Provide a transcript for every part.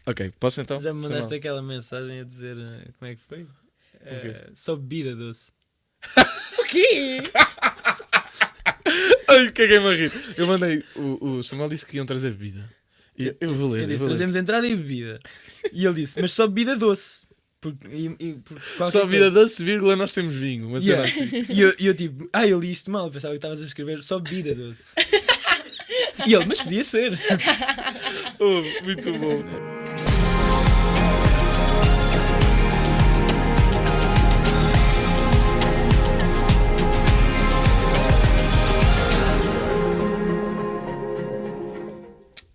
Ok, posso então? Já me mandaste aquela mensagem a dizer como é que foi? Só bebida doce. O quê? Ai, caguei-me a rir. Eu mandei. O Samuel disse que iam trazer bebida. Eu vou ler. Eu disse, vou ler. trazemos entrada e bebida. E ele disse, mas só bebida doce. Só bebida doce, vírgula, nós temos vinho. Mas Yeah. assim. E eu tipo, eu li isto mal, pensava que estavas a escrever só bebida doce. E ele, mas podia ser. Oh, muito bom.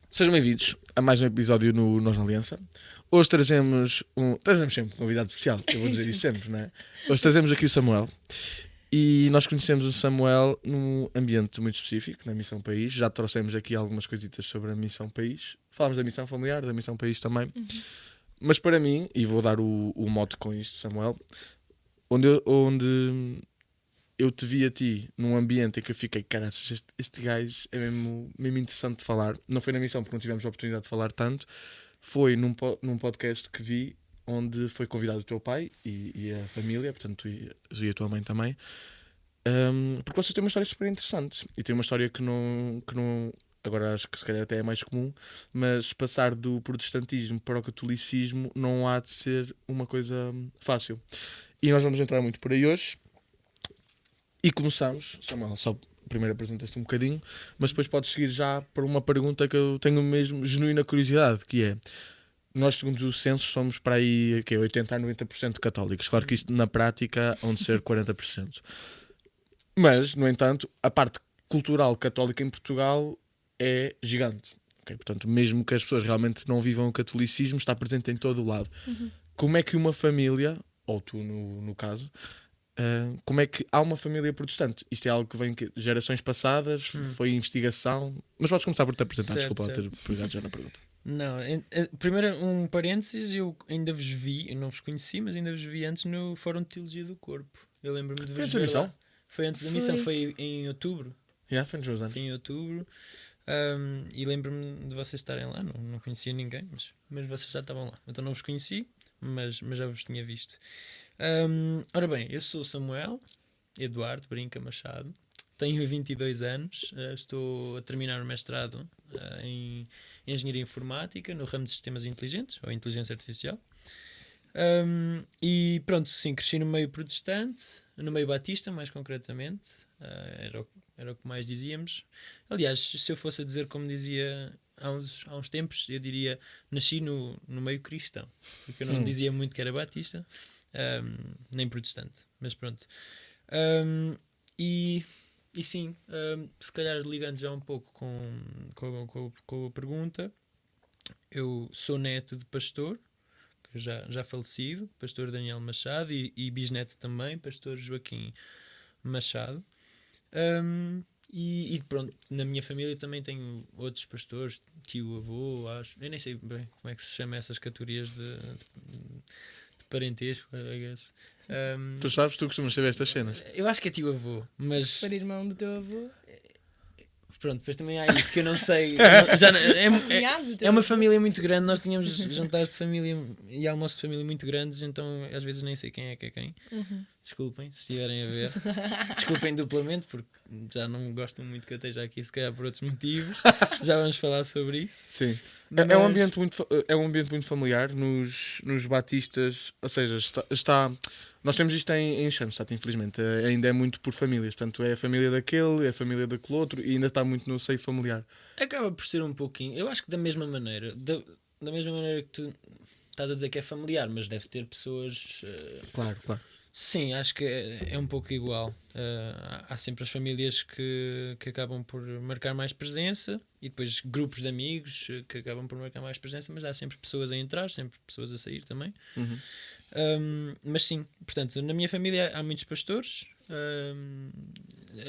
Sejam bem-vindos a mais um episódio no Nós na Aliança. Hoje trazemos sempre um convidado especial, eu vou dizer isso sempre, não é? Hoje trazemos aqui o Samuel e nós conhecemos o Samuel num ambiente muito específico, na Missão País. Já trouxemos aqui algumas coisitas sobre a Missão País. Falámos da Missão Familiar, da Missão País também. Mas para mim, e vou dar o mote com isto, Samuel, onde eu te vi a ti num ambiente em que eu fiquei, caraças, este gajo é mesmo interessante de falar. Não foi na missão porque não tivemos a oportunidade de falar tanto. Foi num podcast que vi onde foi convidado o teu pai e a família, portanto tu e a tua mãe também, porque vocês têm uma história super interessante e tem uma história que não agora acho que se calhar até é mais comum, mas passar do protestantismo para o catolicismo não há de ser uma coisa fácil. E nós vamos entrar muito por aí hoje. E começamos, Samuel, só primeiro apresentaste um bocadinho, mas depois podes seguir já para uma pergunta que eu tenho mesmo genuína curiosidade, que é, nós segundo o censo somos para aí 80 a 90% católicos, claro que isto na prática há de ser 40%. Mas, no entanto, a parte cultural católica em Portugal é gigante. Okay? Portanto, mesmo que as pessoas realmente não vivam o catolicismo, está presente em todo o lado. Como é que uma família, ou tu no caso, como é que há uma família protestante? Isto é algo que vem de gerações passadas, foi investigação. Mas podes começar por te apresentar, Certo, desculpa certo. ter pegado já na pergunta. Não, primeiro um parênteses, eu ainda vos vi, eu não vos conheci, mas ainda vos vi antes no Fórum de Teologia do Corpo. Eu lembro-me de Foi vos antes da ver missão? lá. Foi antes da missão, foi em outubro. Foi nos meus anos. Foi em outubro. E lembro-me de vocês estarem lá, não conhecia ninguém, mas vocês já estavam lá. Então não vos conheci, mas já vos tinha visto. Ora bem, eu sou o Samuel Eduardo Brinca Machado, tenho 22 anos, estou a terminar o mestrado em Engenharia Informática no ramo de Sistemas Inteligentes, ou Inteligência Artificial. E pronto, sim, cresci no meio protestante, no meio batista mais concretamente, era o que mais dizíamos. Aliás, se eu fosse a dizer como dizia há uns tempos, eu diria nasci no meio cristão, porque eu não dizia muito que era batista, nem protestante, mas pronto. E sim, se calhar ligando já um pouco com a pergunta, eu sou neto de pastor, que já falecido, pastor Daniel Machado, e bisneto também, pastor Joaquim Machado. E pronto, na minha família também tenho outros pastores, tio, avô, acho. Eu nem sei bem como é que se chama essas categorias de parentesco, I guess. Tu sabes, tu costumas saber estas cenas. Eu acho que é tio avô, mas Se for irmão do teu avô. pronto, depois também há isso que eu não sei. Cunhado do teu É uma avô. família muito grande, nós tínhamos jantares de família e almoços de família muito grandes, então às vezes nem sei quem é que é quem. Desculpem se estiverem a ver. Desculpem duplamente, porque já não gostam muito que eu esteja aqui, se calhar por outros motivos. Já vamos falar sobre isso. Sim. Mas- É um ambiente muito familiar nos batistas, ou seja, está nós temos isto em Schanstatt, infelizmente, ainda é muito por famílias, portanto é a família daquele, é a família daquele outro e ainda está muito no seio familiar. Acaba por ser um pouquinho, eu acho que da mesma maneira que tu estás a dizer que é familiar, mas deve ter pessoas. Claro. Sim, acho que é um pouco igual. Há sempre as famílias que acabam por marcar mais presença e depois grupos de amigos que acabam por marcar mais presença, mas há sempre pessoas a entrar, sempre pessoas a sair também. Mas sim, portanto, na minha família há muitos pastores.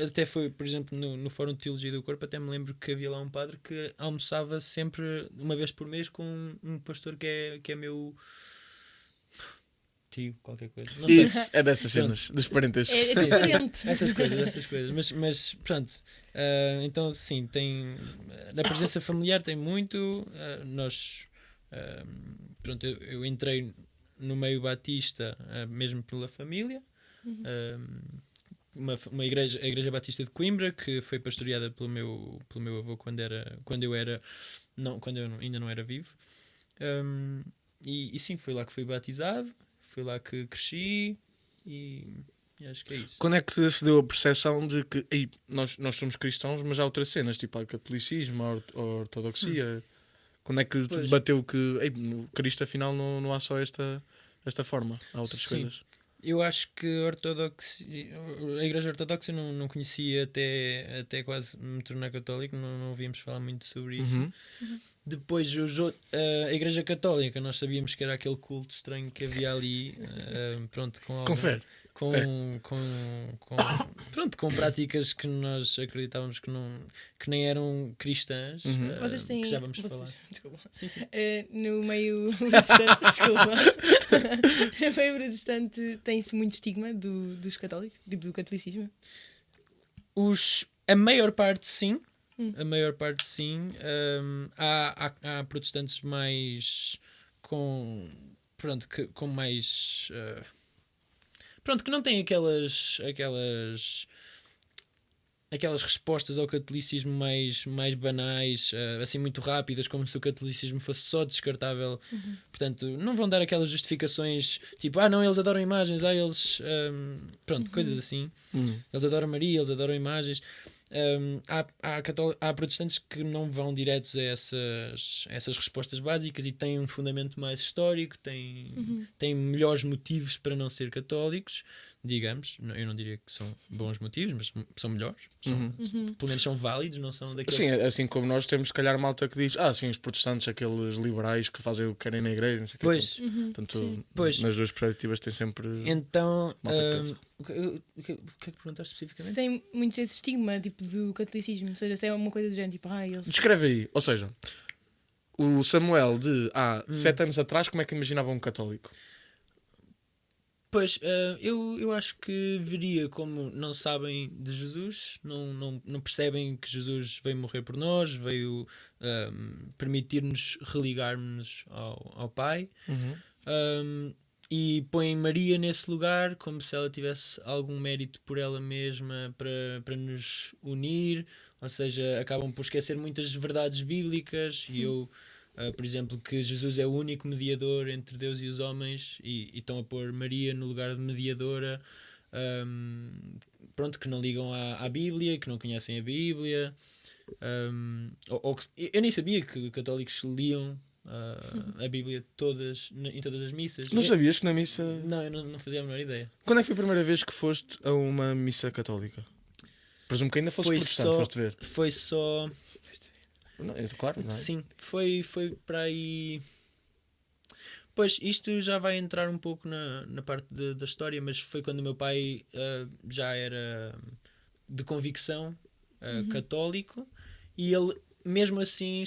Até foi, por exemplo, no Fórum de Teologia do Corpo, até me lembro que havia lá um padre que almoçava sempre, uma vez por mês, com um pastor que é meu tio, qualquer coisa. Não sei Isso é dessas cenas, dos parentescos. É presente. essas coisas. Mas pronto, então sim, tem na presença familiar tem muito. Nós Pronto, eu entrei no meio batista mesmo pela família. Uma igreja, a Igreja Batista de Coimbra, que foi pastoreada pelo meu avô quando eu ainda não era vivo. E sim, foi lá que fui batizado, foi lá que cresci e acho que é isso. Quando é que se deu a percepção de que ei, nós somos cristãos, mas há outras cenas, tipo o catolicismo, a ortodoxia? Quando é que te Pois. bateu que ei, no Cristo afinal não há só esta forma, há outras Sim. coisas? Eu acho que a Igreja Ortodoxa não conhecia até quase me tornar católico, não ouvimos falar muito sobre isso. Uhum. Depois a Igreja Católica, nós sabíamos que era aquele culto estranho que havia ali, pronto, Confere. Com práticas que nós acreditávamos que nem eram cristãs. Uhum. Vocês têm. Que já vamos vocês, falar. Desculpa. Sim, sim. No meio protestante, desculpa. No meio protestante tem-se muito estigma dos católicos, tipo do catolicismo. A maior parte sim. A maior parte sim. Há protestantes mais com mais que não têm aquelas respostas ao catolicismo mais banais, assim muito rápidas, como se o catolicismo fosse só descartável. Portanto, não vão dar aquelas justificações tipo, não, eles adoram imagens, eles coisas assim. Eles adoram Maria, eles adoram imagens. Há protestantes que não vão diretos a essas respostas básicas e têm um fundamento mais histórico, têm melhores motivos para não ser católicos, digamos. Eu não diria que são bons motivos, mas são melhores. Pelo menos são válidos, não são daqueles... Sim, assim como nós temos, se calhar, malta que diz: sim, os protestantes, aqueles liberais que fazem o que querem na igreja, não sei o quê. Pois. Portanto, Pois. nas duas perspectivas tem sempre. Então, malta que pensa. o que é que perguntaste especificamente? Sem muito esse estigma tipo, do catolicismo. Ou seja, se é uma coisa do género, tipo, eles. Descreve aí, ou seja, o Samuel de há 7 anos atrás, como é que imaginava um católico? Pois, eu acho que veria como não sabem de Jesus, não percebem que Jesus veio morrer por nós, veio permitir-nos religar-nos ao Pai, e põem Maria nesse lugar como se ela tivesse algum mérito por ela mesma para nos unir, ou seja, acabam por esquecer muitas verdades bíblicas e eu... por exemplo, que Jesus é o único mediador entre Deus e os homens e estão a pôr Maria no lugar de mediadora, que não ligam à Bíblia, que não conhecem a Bíblia, eu nem sabia que católicos liam a Bíblia em todas as missas. Não sabias que na missa. Não, eu não fazia a menor ideia. Quando é que foi a primeira vez que foste a uma missa católica? Presumo que ainda foste protestante, foste ver. Foi só... Não, claro, não é? Sim, foi para aí. Pois, isto já vai entrar um pouco na parte da história, mas foi quando o meu pai já era de convicção católico e ele, mesmo assim,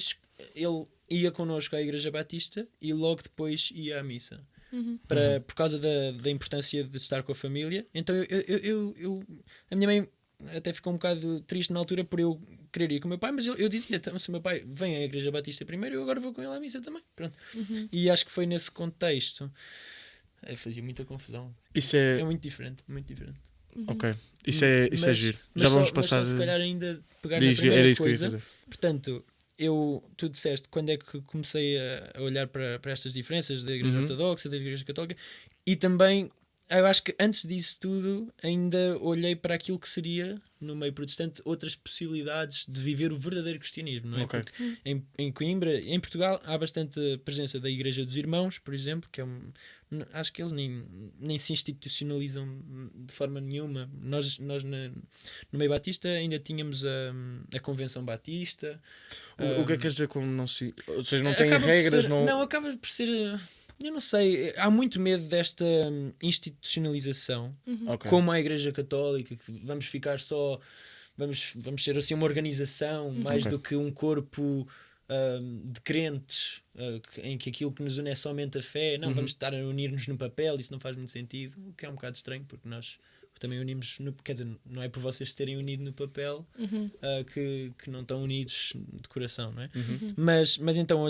ele ia connosco à Igreja Batista e logo depois ia à missa. Por causa da importância de estar com a família. Então a minha mãe até ficou um bocado triste na altura por eu querer ir com o meu pai, mas eu dizia, então, se o meu pai vem à Igreja Batista primeiro, eu agora vou com ele à missa também. Pronto. E acho que foi nesse contexto. Fazia muita confusão. Isso é. É muito diferente, muito diferente. Ok. Isso é giro. Mas Já vamos só, passar. Mas só se calhar ainda pegar Diz, na primeira era isso que eu ia coisa. fazer. Portanto, tu disseste quando é que comecei a olhar para estas diferenças da Igreja Ortodoxa, da Igreja Católica, e também eu acho que antes disso tudo ainda olhei para aquilo que seria no meio protestante outras possibilidades de viver o verdadeiro cristianismo, não é? Ok. Porque em Coimbra, em Portugal, há bastante presença da Igreja dos Irmãos, por exemplo, que é acho que eles nem se institucionalizam de forma nenhuma. Nós no meio batista ainda tínhamos a Convenção Batista. O que é que queres dizer como não se. Ou seja, não tem Acaba por regras, ser- não. Não, acaba por ser... Eu não sei, há muito medo desta institucionalização, Ok. como a Igreja Católica, que vamos ficar só, vamos ser assim uma organização, mais Ok. do que um corpo de crentes, em que aquilo que nos une é somente a fé. Não, vamos estar a unir-nos no papel, isso não faz muito sentido, o que é um bocado estranho, porque nós também unimos, quer dizer, não é por vocês terem unido no papel que não estão unidos de coração, não é? Mas então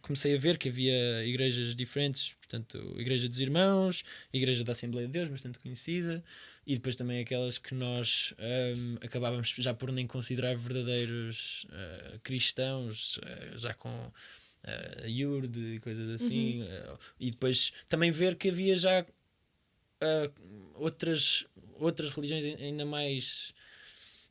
comecei a ver que havia igrejas diferentes, portanto, a Igreja dos Irmãos, a Igreja da Assembleia de Deus, bastante conhecida, e depois também aquelas que nós acabávamos já por nem considerar verdadeiros cristãos, já com Yurde e coisas assim, e depois também ver que havia já outras religiões ainda mais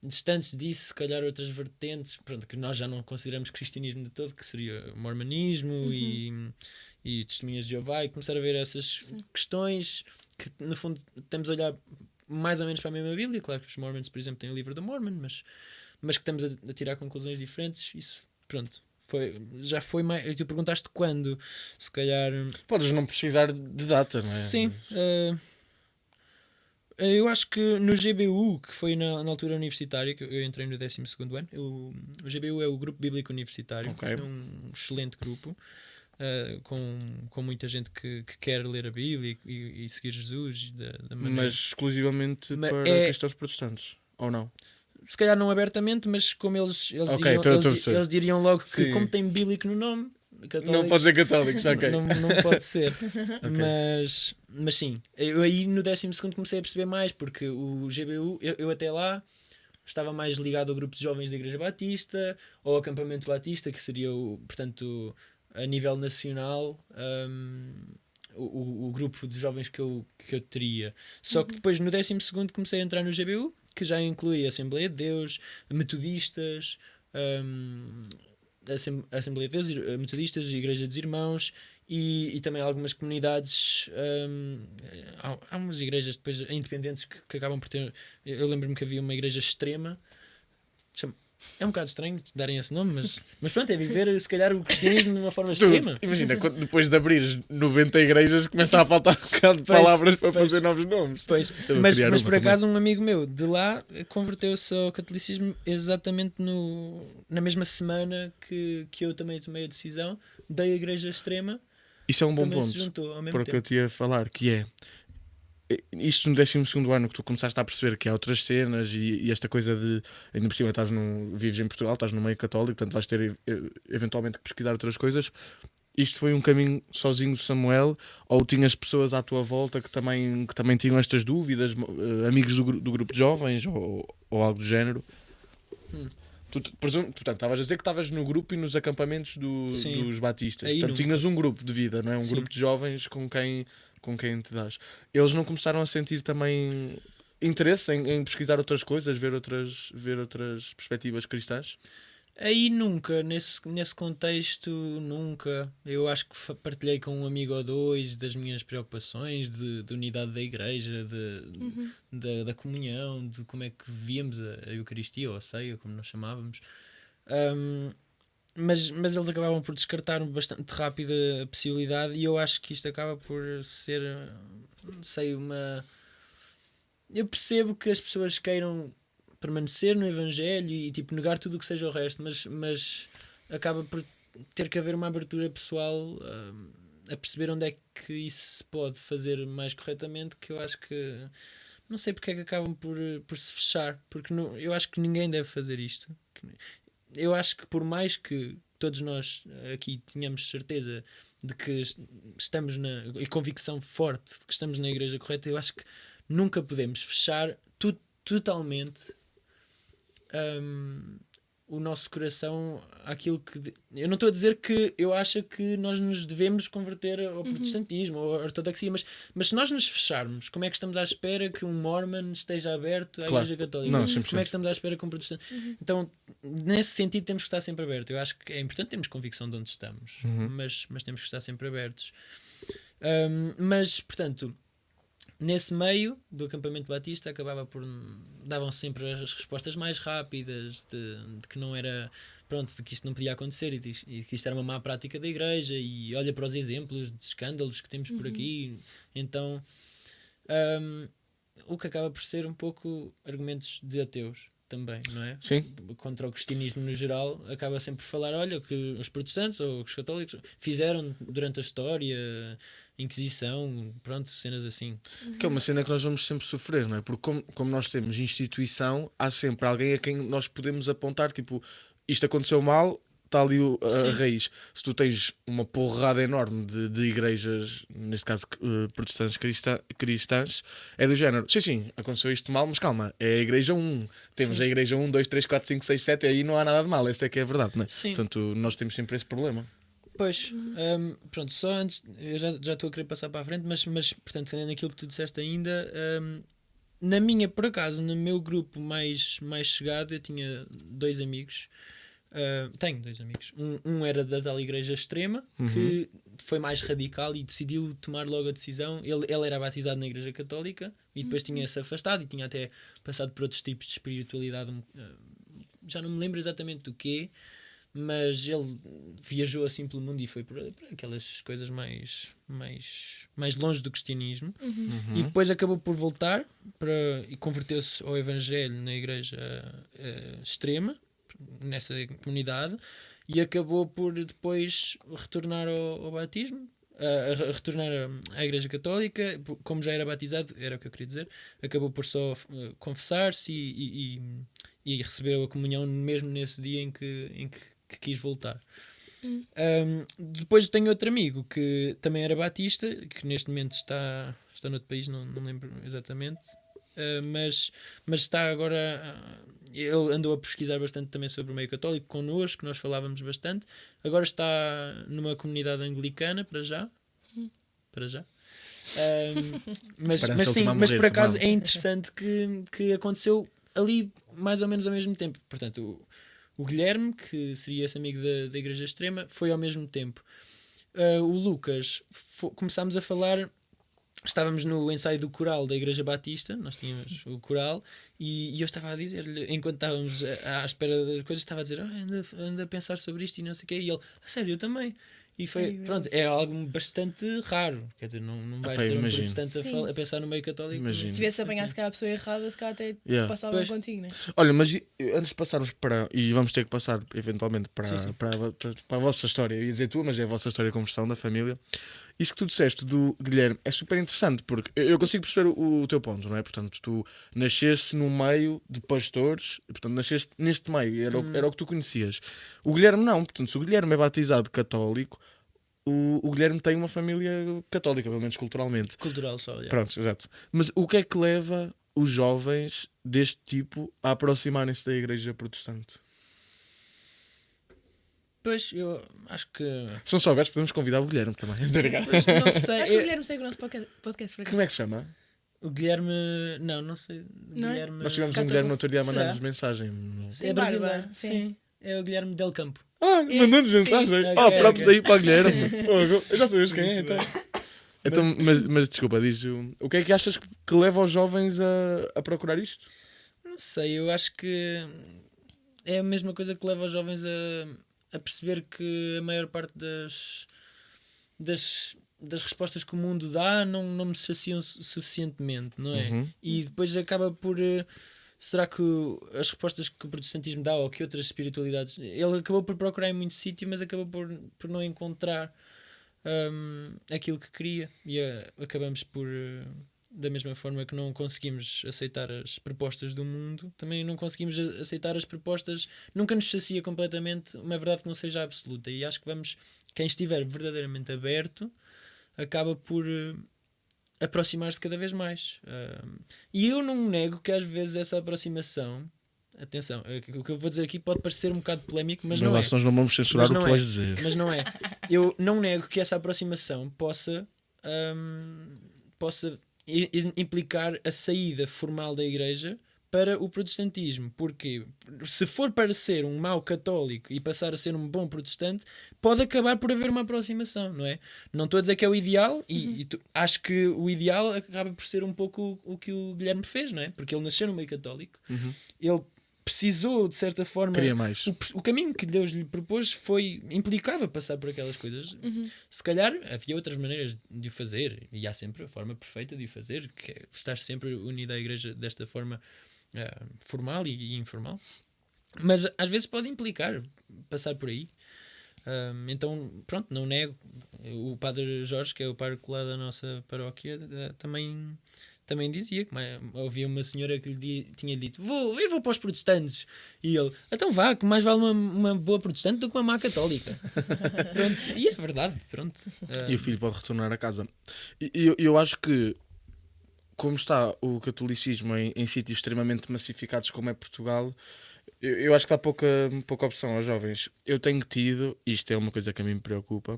distantes disso, se calhar outras vertentes, pronto, que nós já não consideramos cristianismo de todo, que seria o mormonismo e testemunhas de Jeová, e começar a ver essas questões que no fundo temos a olhar mais ou menos para a mesma Bíblia. Claro que os Mormons, por exemplo, têm o livro do Mormon, mas que estamos a tirar conclusões diferentes. Isso, pronto, já foi mais. Tu perguntaste quando, se calhar. Podes não precisar de data, não é? Sim. Eu acho que no GBU, que foi na altura universitária, que eu entrei no 12º ano, o GBU é o Grupo Bíblico Universitário, é um excelente grupo, com muita gente que quer ler a Bíblia e seguir Jesus da maneira. Mas exclusivamente para cristãos protestantes, ou não? Se calhar não abertamente, mas como eles diriam logo que, Sim. como tem bíblico no nome, Não pode ser católicos, ok. não pode ser. Mas sim, eu aí no 12º comecei a perceber mais, porque o GBU, eu até lá estava mais ligado ao grupo de jovens da Igreja Batista, ou ao acampamento Batista, que seria, portanto, a nível nacional, o grupo de jovens que eu teria. Só que depois no 12º comecei a entrar no GBU, que já inclui a Assembleia de Deus, metodistas, a Assembleia de Deus, metodistas, a Igreja dos Irmãos e também algumas comunidades. Há umas igrejas depois independentes que acabam por ter. Eu lembro-me que havia uma igreja extrema. É um bocado estranho darem esse nome, mas pronto, é viver se calhar o cristianismo de uma forma extrema. Imagina, depois de abrir 90 igrejas começa a faltar um bocado de palavras para fazer novos nomes. Mas por acaso um amigo meu de lá converteu-se ao catolicismo exatamente na mesma semana que eu também tomei a decisão da igreja extrema. Isso é um bom ponto, porque eu te ia falar que é isto no 12º ano que tu começaste a perceber que há outras cenas e esta coisa de ainda por cima vives em Portugal, estás no meio católico, portanto vais ter eventualmente que pesquisar outras coisas. Isto foi um caminho sozinho, Samuel, ou tinhas pessoas à tua volta que também tinham estas dúvidas, amigos do grupo de jovens ou algo do género? Portanto, estavas a dizer que estavas no grupo e nos acampamentos dos batistas. Aí portanto, tinhas um grupo de vida, não é? Um grupo de jovens com quem te dás. Eles não começaram a sentir também interesse em pesquisar outras coisas, ver outras perspectivas cristãs? Aí nunca, nesse contexto, nunca. Eu acho que partilhei com um amigo ou dois das minhas preocupações de unidade da igreja, da comunhão, de como é que víamos a Eucaristia ou a ceia, como nós chamávamos. Mas eles acabavam por descartar bastante rápido a possibilidade, e eu acho que isto acaba por ser, não sei, eu percebo que as pessoas queiram permanecer no Evangelho e tipo negar tudo o que seja o resto, mas acaba por ter que haver uma abertura pessoal a perceber onde é que isso se pode fazer mais corretamente, que eu acho que não sei porque é que acabam por se fechar, porque eu acho que ninguém deve fazer isto. Eu acho que por mais que todos nós aqui tenhamos certeza de que estamos e convicção forte de que estamos na igreja correta, eu acho que nunca podemos fechar totalmente o nosso coração àquilo que... Eu não estou a dizer que eu acho que nós nos devemos converter ao protestantismo ou à ortodoxia, mas se nós nos fecharmos, como é que estamos à espera que um Mormon esteja aberto à Igreja Católica? Não, como é que estamos à espera que um protestante... Então, nesse sentido, temos que estar sempre abertos. Eu acho que é importante termos convicção de onde estamos, mas temos que estar sempre abertos. Mas, portanto, nesse meio do acampamento batista davam sempre as respostas mais rápidas de que não era, pronto, de que isto não podia acontecer e que isto era uma má prática da igreja, e olha para os exemplos de escândalos que temos por aqui. Então o que acaba por ser um pouco argumentos de ateus, também, não é? Sim. Contra o cristianismo no geral, acaba sempre por falar, olha, o que os protestantes ou os católicos fizeram durante a história, Inquisição, pronto, cenas assim. Que é uma cena que nós vamos sempre sofrer, não é? Porque como nós temos instituição, há sempre alguém a quem nós podemos apontar, tipo, isto aconteceu mal, está ali a raiz. Se tu tens uma porrada enorme de igrejas, neste caso protestantes cristãs, é do género, sim, aconteceu isto mal, mas calma, é a igreja 1. Temos a igreja 1, 2, 3, 4, 5, 6, 7, e aí não há nada de mal, essa é que é a verdade, não é? Sim. Portanto, nós temos sempre esse problema. Pois, pronto, só antes, eu já estou a querer passar para a frente, mas portanto, naquilo que tu disseste ainda, na minha, por acaso, no meu grupo mais chegado, eu tinha 2 amigos. Tenho 2 amigos. Um era da tal igreja extrema, que foi mais radical e decidiu tomar logo a decisão. Ele era batizado na igreja católica e depois tinha-se afastado e tinha até passado por outros tipos de espiritualidade. Já não me lembro exatamente do quê, mas ele viajou assim pelo mundo e foi por aquelas coisas mais longe do cristianismo. E depois acabou por voltar e converteu-se ao evangelho na igreja extrema, nessa comunidade, e acabou por depois retornar ao batismo, a retornar à igreja católica. Como já era batizado, era o que eu queria dizer, acabou por só confessar-se e recebeu a comunhão mesmo nesse dia em que quis voltar. Depois tenho outro amigo que também era batista, que neste momento está noutro país, não lembro exatamente, mas está agora. Ele andou a pesquisar bastante também sobre o meio católico connosco, nós falávamos bastante. Agora está numa comunidade anglicana, para já. Mas por acaso é interessante que aconteceu ali mais ou menos ao mesmo tempo. Portanto, o Guilherme, que seria esse amigo da igreja extrema, foi ao mesmo tempo. O Lucas, começámos a falar. Estávamos no ensaio do coral da Igreja Batista, nós tínhamos o coral, e eu estava a dizer-lhe, enquanto estávamos à espera das coisas, estava a dizer, anda a pensar sobre isto e não sei o quê, e ele, a sério, eu também. E foi, pronto, é algo bastante raro, quer dizer, não vais ter um protestante a pensar no meio católico. Imagino. Se tivesse apanhado se calhar a pessoa errada, se calhar até se passavam contigo, né? Olha, mas antes de passarmos e vamos ter que passar eventualmente para a vossa história, eu ia dizer tua, mas é a vossa história de conversão da família. Isso que tu disseste do Guilherme é super interessante, porque eu consigo perceber o teu ponto, não é? Portanto, tu nasceste no meio de pastores, portanto, nasceste neste meio, era o que tu conhecias. O Guilherme não, portanto, se o Guilherme é batizado católico, o Guilherme tem uma família católica, pelo menos culturalmente. Cultural só, Pronto, exato. Mas o que é que leva os jovens deste tipo a aproximarem-se da igreja protestante? Pois, eu acho que... Se não souberes, podemos convidar o Guilherme também. Pois, não sei. Acho que o Guilherme segue o nosso podcast por aqui. Como é que se chama? O Guilherme... Não sei. Não é? Guilherme... Nós tivemos um Guilherme no outro dia a mandar-nos mensagem. É brasileiro. Sim. É o Guilherme Del Campo. Mandou-nos mensagem. Pronto, aí para o Guilherme. Eu já sabes quem é, então. Mas desculpa, diz o que é que achas que leva os jovens a procurar isto? Não sei, eu acho que é a mesma coisa que leva os jovens a perceber que a maior parte das respostas que o mundo dá não me saciam suficientemente, não é? E depois acaba por... será que as respostas que o protestantismo dá ou que outras espiritualidades... Ele acabou por procurar em muito sítio, mas acabou por não encontrar aquilo que queria. E acabamos por... da mesma forma que não conseguimos aceitar as propostas do mundo, também não conseguimos aceitar as propostas, nunca nos sacia completamente uma verdade que não seja absoluta. E acho que quem estiver verdadeiramente aberto acaba por aproximar-se cada vez mais. E eu não nego que às vezes essa aproximação, atenção, o que eu vou dizer aqui pode parecer um bocado polémico, mas não é. Nós não vamos censurar o que tu vais dizer. Mas não é. Eu não nego que essa aproximação possa implicar a saída formal da igreja para o protestantismo, porque se for para ser um mau católico e passar a ser um bom protestante, pode acabar por haver uma aproximação, não é? Não estou a dizer que é o ideal, acho que o ideal acaba por ser um pouco o que o Guilherme fez, não é? Porque ele nasceu no meio católico, ele precisou, de certa forma... Queria mais. O caminho que Deus lhe propôs implicava passar por aquelas coisas. Se calhar havia outras maneiras de o fazer, e há sempre a forma perfeita de o fazer, que é estar sempre unido à igreja desta forma formal e informal, mas às vezes pode implicar passar por aí. Então, pronto, não nego. O padre Jorge, que é o pároco lá da nossa paróquia, também dizia que havia uma senhora que tinha dito: eu vou para os protestantes. E ele: então vá, que mais vale uma boa protestante do que uma má católica. Pronto. E é verdade, pronto. E o filho pode retornar a casa. E eu acho que, como está o catolicismo em sítios extremamente massificados como é Portugal, eu acho que dá pouca opção aos jovens. Eu tenho tido, isto é uma coisa que a mim me preocupa,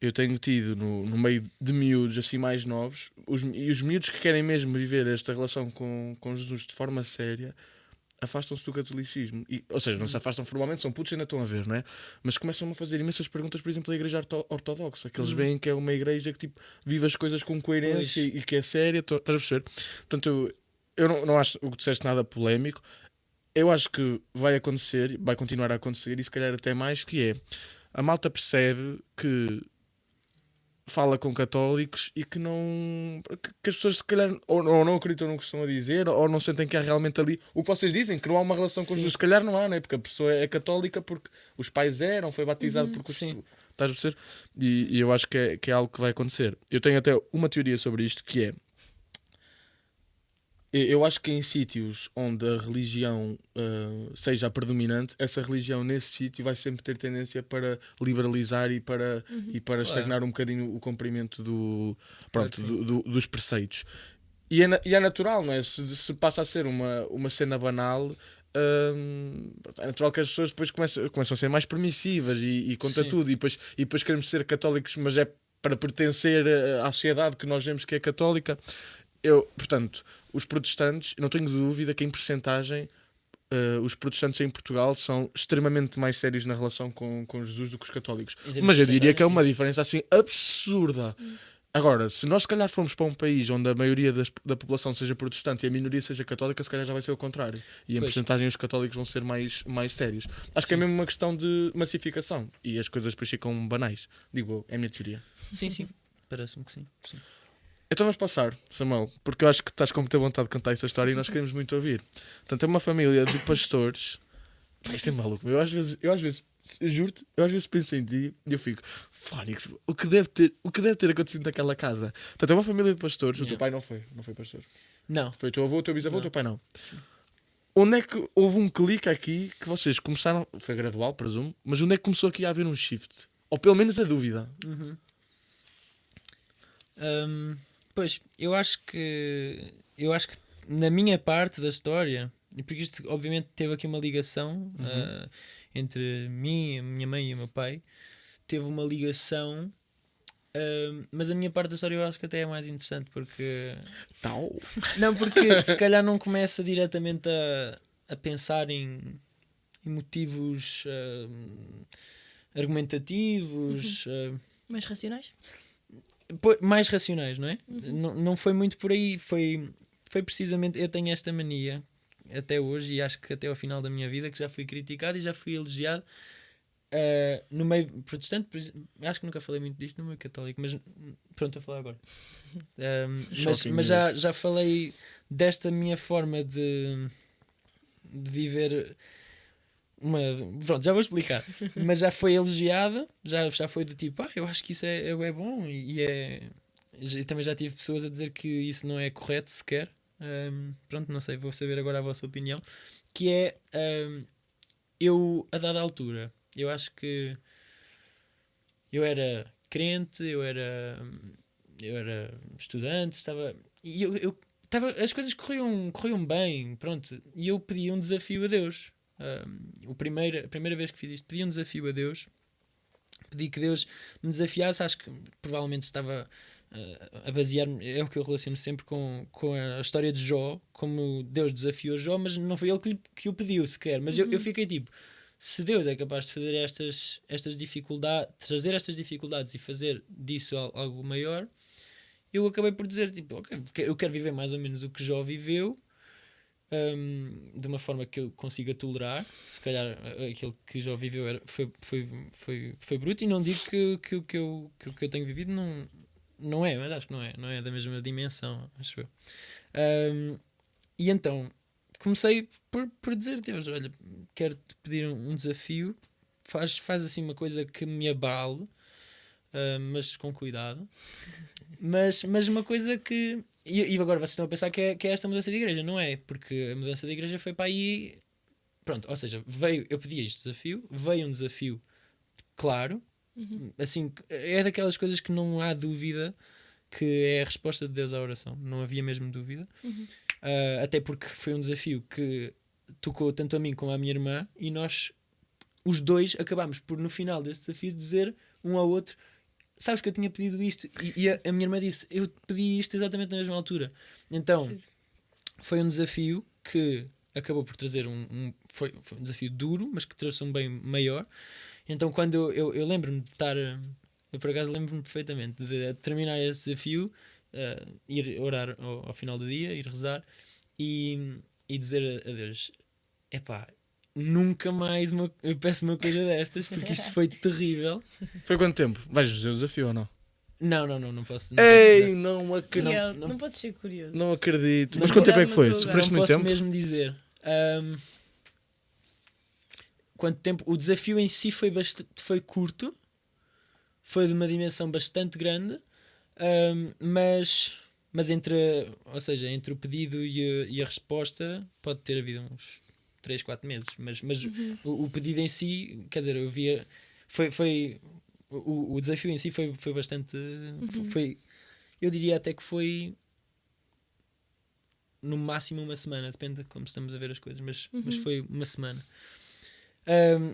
eu tenho tido no meio de miúdos assim mais novos, e os miúdos que querem mesmo viver esta relação com Jesus de forma séria, afastam-se do catolicismo. Ou seja, não se afastam formalmente, são putos e ainda estão a ver, não é? Mas começam a fazer imensas perguntas, por exemplo, da igreja ortodoxa, que eles veem que é uma igreja que tipo, vive as coisas com coerência e que é séria, estás a perceber? Portanto, eu não acho o que disseste nada polémico. Eu acho que vai acontecer, vai continuar a acontecer, e se calhar até mais, que é a malta percebe que fala com católicos e que não. Que as pessoas se calhar ou não acreditam no que estão a dizer, ou não sentem que há realmente ali o que vocês dizem, que não há uma relação com Jesus. Se calhar não há, né? Porque a pessoa é católica porque os pais eram, foi batizado porque os. Sim. Estás a perceber? E eu acho que é algo que vai acontecer. Eu tenho até uma teoria sobre isto, que é. Eu acho que em sítios onde a religião seja a predominante, essa religião nesse sítio vai sempre ter tendência para liberalizar e para Claro. estagnar um bocadinho o cumprimento Claro que dos preceitos. E é natural, não é? Se passa a ser uma cena banal, é natural que as pessoas depois começam a ser mais permissivas e conta Sim. tudo. E depois queremos ser católicos, mas é para pertencer à sociedade que nós vemos que é católica. Portanto, os protestantes, não tenho dúvida que em percentagem os protestantes em Portugal são extremamente mais sérios na relação com Jesus do que os católicos. Em termos Mas de eu diria que é percentagem, uma diferença assim absurda. Agora, se nós se calhar formos para um país onde a maioria da população seja protestante e a minoria seja católica, se calhar já vai ser o contrário. E em Pois. percentagem os católicos vão ser mais sérios. Acho que é Sim. mesmo uma questão de massificação. E as coisas depois ficam banais. Digo eu, é a minha teoria. Sim. Parece-me que sim. Então vamos passar, Samuel, porque eu acho que estás com muita vontade de contar essa história e nós queremos muito ouvir. Portanto, é uma família de pastores. Pá, isto é maluco. Eu às vezes juro-te, eu às vezes penso em ti e eu fico, Fónix, o que deve ter acontecido naquela casa? Portanto, é uma família de pastores. O teu pai não foi pastor. Não. Foi o teu avô, o teu bisavô, Não. o teu pai não. Onde é que houve um clique aqui que vocês começaram, foi gradual, presumo, mas onde é que começou aqui a haver um shift? Ou pelo menos a dúvida? Pois, eu acho que na minha parte da história, e porque isto obviamente teve aqui uma ligação entre mim, a minha mãe e o meu pai, teve uma ligação, mas a minha parte da história eu acho que até é mais interessante porque porque se calhar não começa diretamente a pensar em motivos argumentativos, Mais racionais? mais racionais, não é? Não foi muito por aí, foi precisamente, eu tenho esta mania até hoje e acho que até ao final da minha vida, que já fui criticado e já fui elogiado no meio protestante, acho que nunca falei muito disto no meio católico, mas pronto, a falar agora. Mas já falei desta minha forma de viver. Pronto, já vou explicar. Mas já foi elogiada, já foi do tipo, eu acho que isso é bom e também já tive pessoas a dizer que isso não é correto sequer. Pronto, não sei, vou saber agora a vossa opinião. Que é eu, a dada altura, eu acho que eu era crente, eu era estudante, e eu estava, as coisas corriam bem, pronto, e eu pedi um desafio a Deus. A primeira vez que fiz isto, pedi um desafio a Deus, pedi que Deus me desafiasse. Acho que provavelmente estava a basear-me, é o que eu relaciono sempre com a história de Jó, como Deus desafiou Jó, mas não foi ele que o pediu sequer. Mas eu fiquei tipo, se Deus é capaz de fazer estas dificuldades, trazer estas dificuldades e fazer disso algo maior, eu acabei por dizer tipo, ok, eu quero viver mais ou menos o que Jó viveu, de uma forma que eu consiga tolerar. Se calhar aquilo que já viveu foi bruto, e não digo que o que eu tenho vivido não é, mas acho que não é da mesma dimensão, acho eu. E então comecei por dizer: Deus, olha, quero-te pedir um desafio, faz assim uma coisa que me abale, mas com cuidado, mas uma coisa que. E agora vocês estão a pensar que é esta mudança de igreja, não é? Porque a mudança de igreja foi para aí. Pronto, ou seja, eu pedi este desafio, veio um desafio claro, assim, é daquelas coisas que não há dúvida que é a resposta de Deus à oração, não havia mesmo dúvida. Até porque foi um desafio que tocou tanto a mim como à minha irmã, e nós, os dois, acabámos por, no final desse desafio, dizer um ao outro: sabes que eu tinha pedido isto, e a minha irmã disse: eu pedi isto exatamente na mesma altura. Então, Sim. foi um desafio que acabou por trazer foi um desafio duro, mas que trouxe um bem maior. Então, quando eu lembro-me de estar, eu por acaso lembro-me perfeitamente de terminar esse desafio, ir orar ao final do dia, ir rezar e dizer a Deus: epá, nunca mais eu peço uma coisa destas, porque isto foi terrível. Foi quanto tempo? Vais fazer o desafio ou não? Não posso. Ei, não acredito. Miguel, não- não podes ser curioso. Não acredito. Não Mas quanto tempo é que foi? não Sofreste não muito posso tempo? mesmo dizer. Quanto tempo? O desafio em si foi curto, foi de uma dimensão bastante grande, mas ou seja, entre o pedido e a resposta pode ter havido uns 3, 4 meses. Mas o pedido em si, quer dizer, eu via. O desafio em si foi bastante. Eu diria até que foi no máximo uma semana, depende de como estamos a ver as coisas, mas foi uma semana.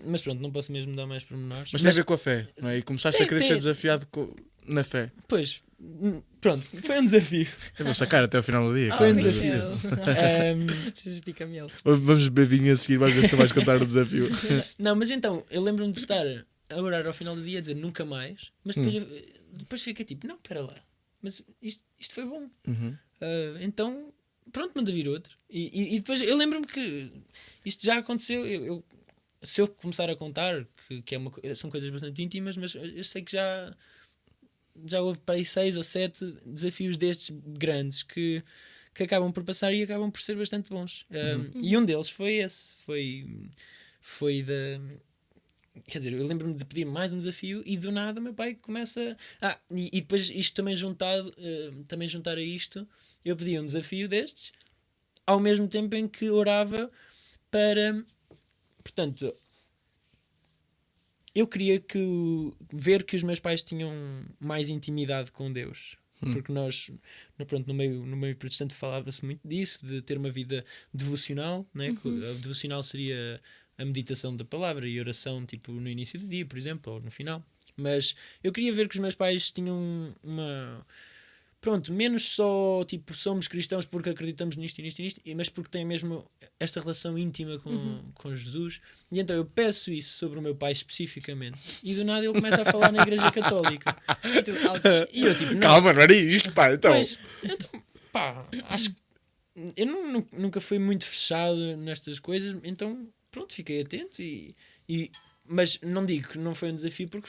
Mas pronto, não posso mesmo dar mais pormenores. Mas tem a ver com a fé, não é? E começaste a querer ser desafiado na fé. Pois, pronto, foi um desafio. Eu vou sacar até ao final do dia. Foi um claro, desafio. Sejas pica-mel. Vamos beber vinho a seguir, vais ver se tu vais contar o desafio. Não, mas então, eu lembro-me de estar a orar ao final do dia a dizer nunca mais, mas depois fiquei tipo: não, espera lá, mas isto foi bom. Então, pronto, manda vir outro. E depois eu lembro-me que isto já aconteceu. Se eu começar a contar, que são coisas bastante íntimas, mas eu sei que já houve para aí 6 ou 7 desafios destes grandes que acabam por passar e acabam por ser bastante bons. E um deles foi esse. Foi da. Quer dizer, eu lembro-me de pedir mais um desafio e do nada meu pai começa. E depois isto também juntar a isto, eu pedi um desafio destes ao mesmo tempo em que orava para. Portanto, eu queria ver que os meus pais tinham mais intimidade com Deus. Porque nós, no meio protestante, falava-se muito disso, de ter uma vida devocional, né? A devocional seria a meditação da palavra e oração, tipo no início do dia, por exemplo, ou no final. Mas eu queria ver que os meus pais tinham uma. Pronto, menos só tipo somos cristãos porque acreditamos nisto e nisto e nisto, mas porque têm mesmo esta relação íntima com Jesus. E então eu peço isso sobre o meu pai especificamente, e do nada ele começa a falar na Igreja Católica. E tu, ouch. E eu tipo: não, Calma, não era isto, pá. Então. então, pá, acho que eu nunca fui muito fechado nestas coisas, então pronto, fiquei atento mas não digo que não foi um desafio, porque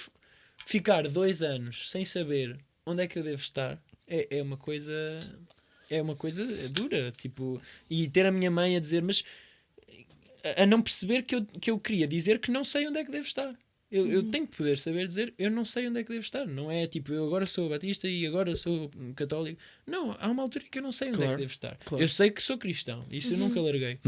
ficar 2 anos sem saber onde é que eu devo estar é uma coisa dura, tipo, e ter a minha mãe a dizer, mas a não perceber que eu queria dizer que não sei onde é que devo estar. Eu tenho que poder saber dizer: eu não sei onde é que devo estar. Não é tipo, eu agora sou batista e agora sou católico. Não, há uma altura que eu não sei onde é que devo estar. Claro. Eu sei que sou cristão, isso eu nunca larguei.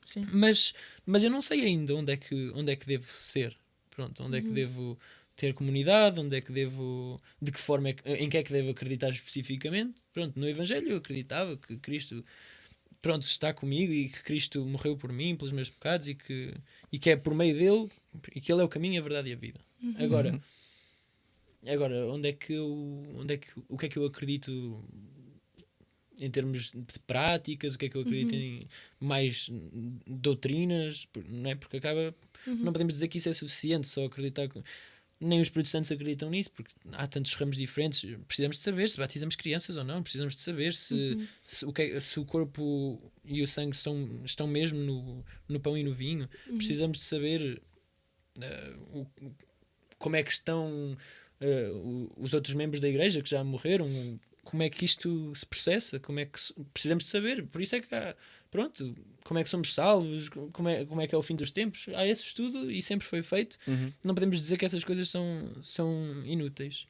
Sim. Mas eu não sei ainda onde é que devo ser. Pronto, onde é que devo ter comunidade, onde é que devo, de que forma em que é que devo acreditar especificamente. Pronto, no Evangelho eu acreditava que Cristo, pronto, está comigo e que Cristo morreu por mim, pelos meus pecados, e que é por meio dele, e que ele é o caminho, a verdade e a vida. Agora, o que é que eu acredito em termos de práticas, o que é que eu acredito em mais doutrinas, não é? Porque não podemos dizer que isso é suficiente, só acreditar que nem os protestantes acreditam nisso, porque há tantos ramos diferentes. Precisamos de saber se batizamos crianças ou não, precisamos de saber se o corpo e o sangue estão mesmo no pão e no vinho. Precisamos de saber como é que estão os outros membros da igreja que já morreram, como é que isto se processa, como é que precisamos de saber. Por isso é que há pronto, como é que somos salvos, como é que é o fim dos tempos. Há esse estudo e sempre foi feito. Não podemos dizer que essas coisas são inúteis.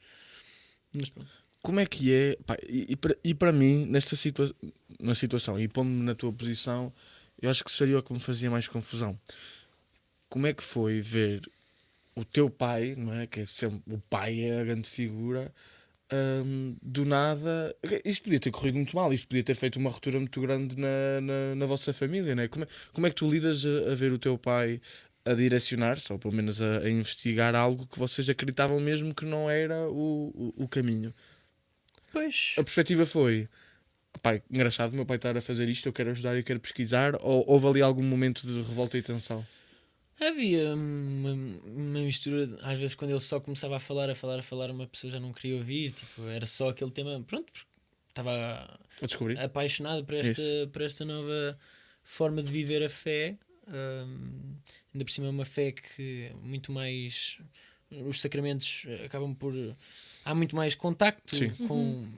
Mas pronto. Como é que é? Pá, e para mim, na situação, e pondo-me na tua posição, eu acho que seria o que me fazia mais confusão. Como é que foi ver o teu pai, não é? Que é sempre o pai, é a grande figura, do nada. Isto podia ter corrido muito mal, isto podia ter feito uma ruptura muito grande na vossa família, não é? Como é que tu lidas a ver o teu pai a direcionar-se, ou pelo menos a investigar algo que vocês acreditavam mesmo que não era o caminho? Pois. A perspectiva foi: pai, engraçado, meu pai estar a fazer isto, eu quero ajudar, eu quero pesquisar, ou houve ali algum momento de revolta e tensão? Havia uma mistura, às vezes quando ele só começava a falar, uma pessoa já não queria ouvir, tipo, era só aquele tema, pronto, porque estava A descobrir? apaixonado por esta nova forma de viver a fé, ainda por cima é uma fé que muito mais, os sacramentos acabam por, há muito mais contacto Sim. com,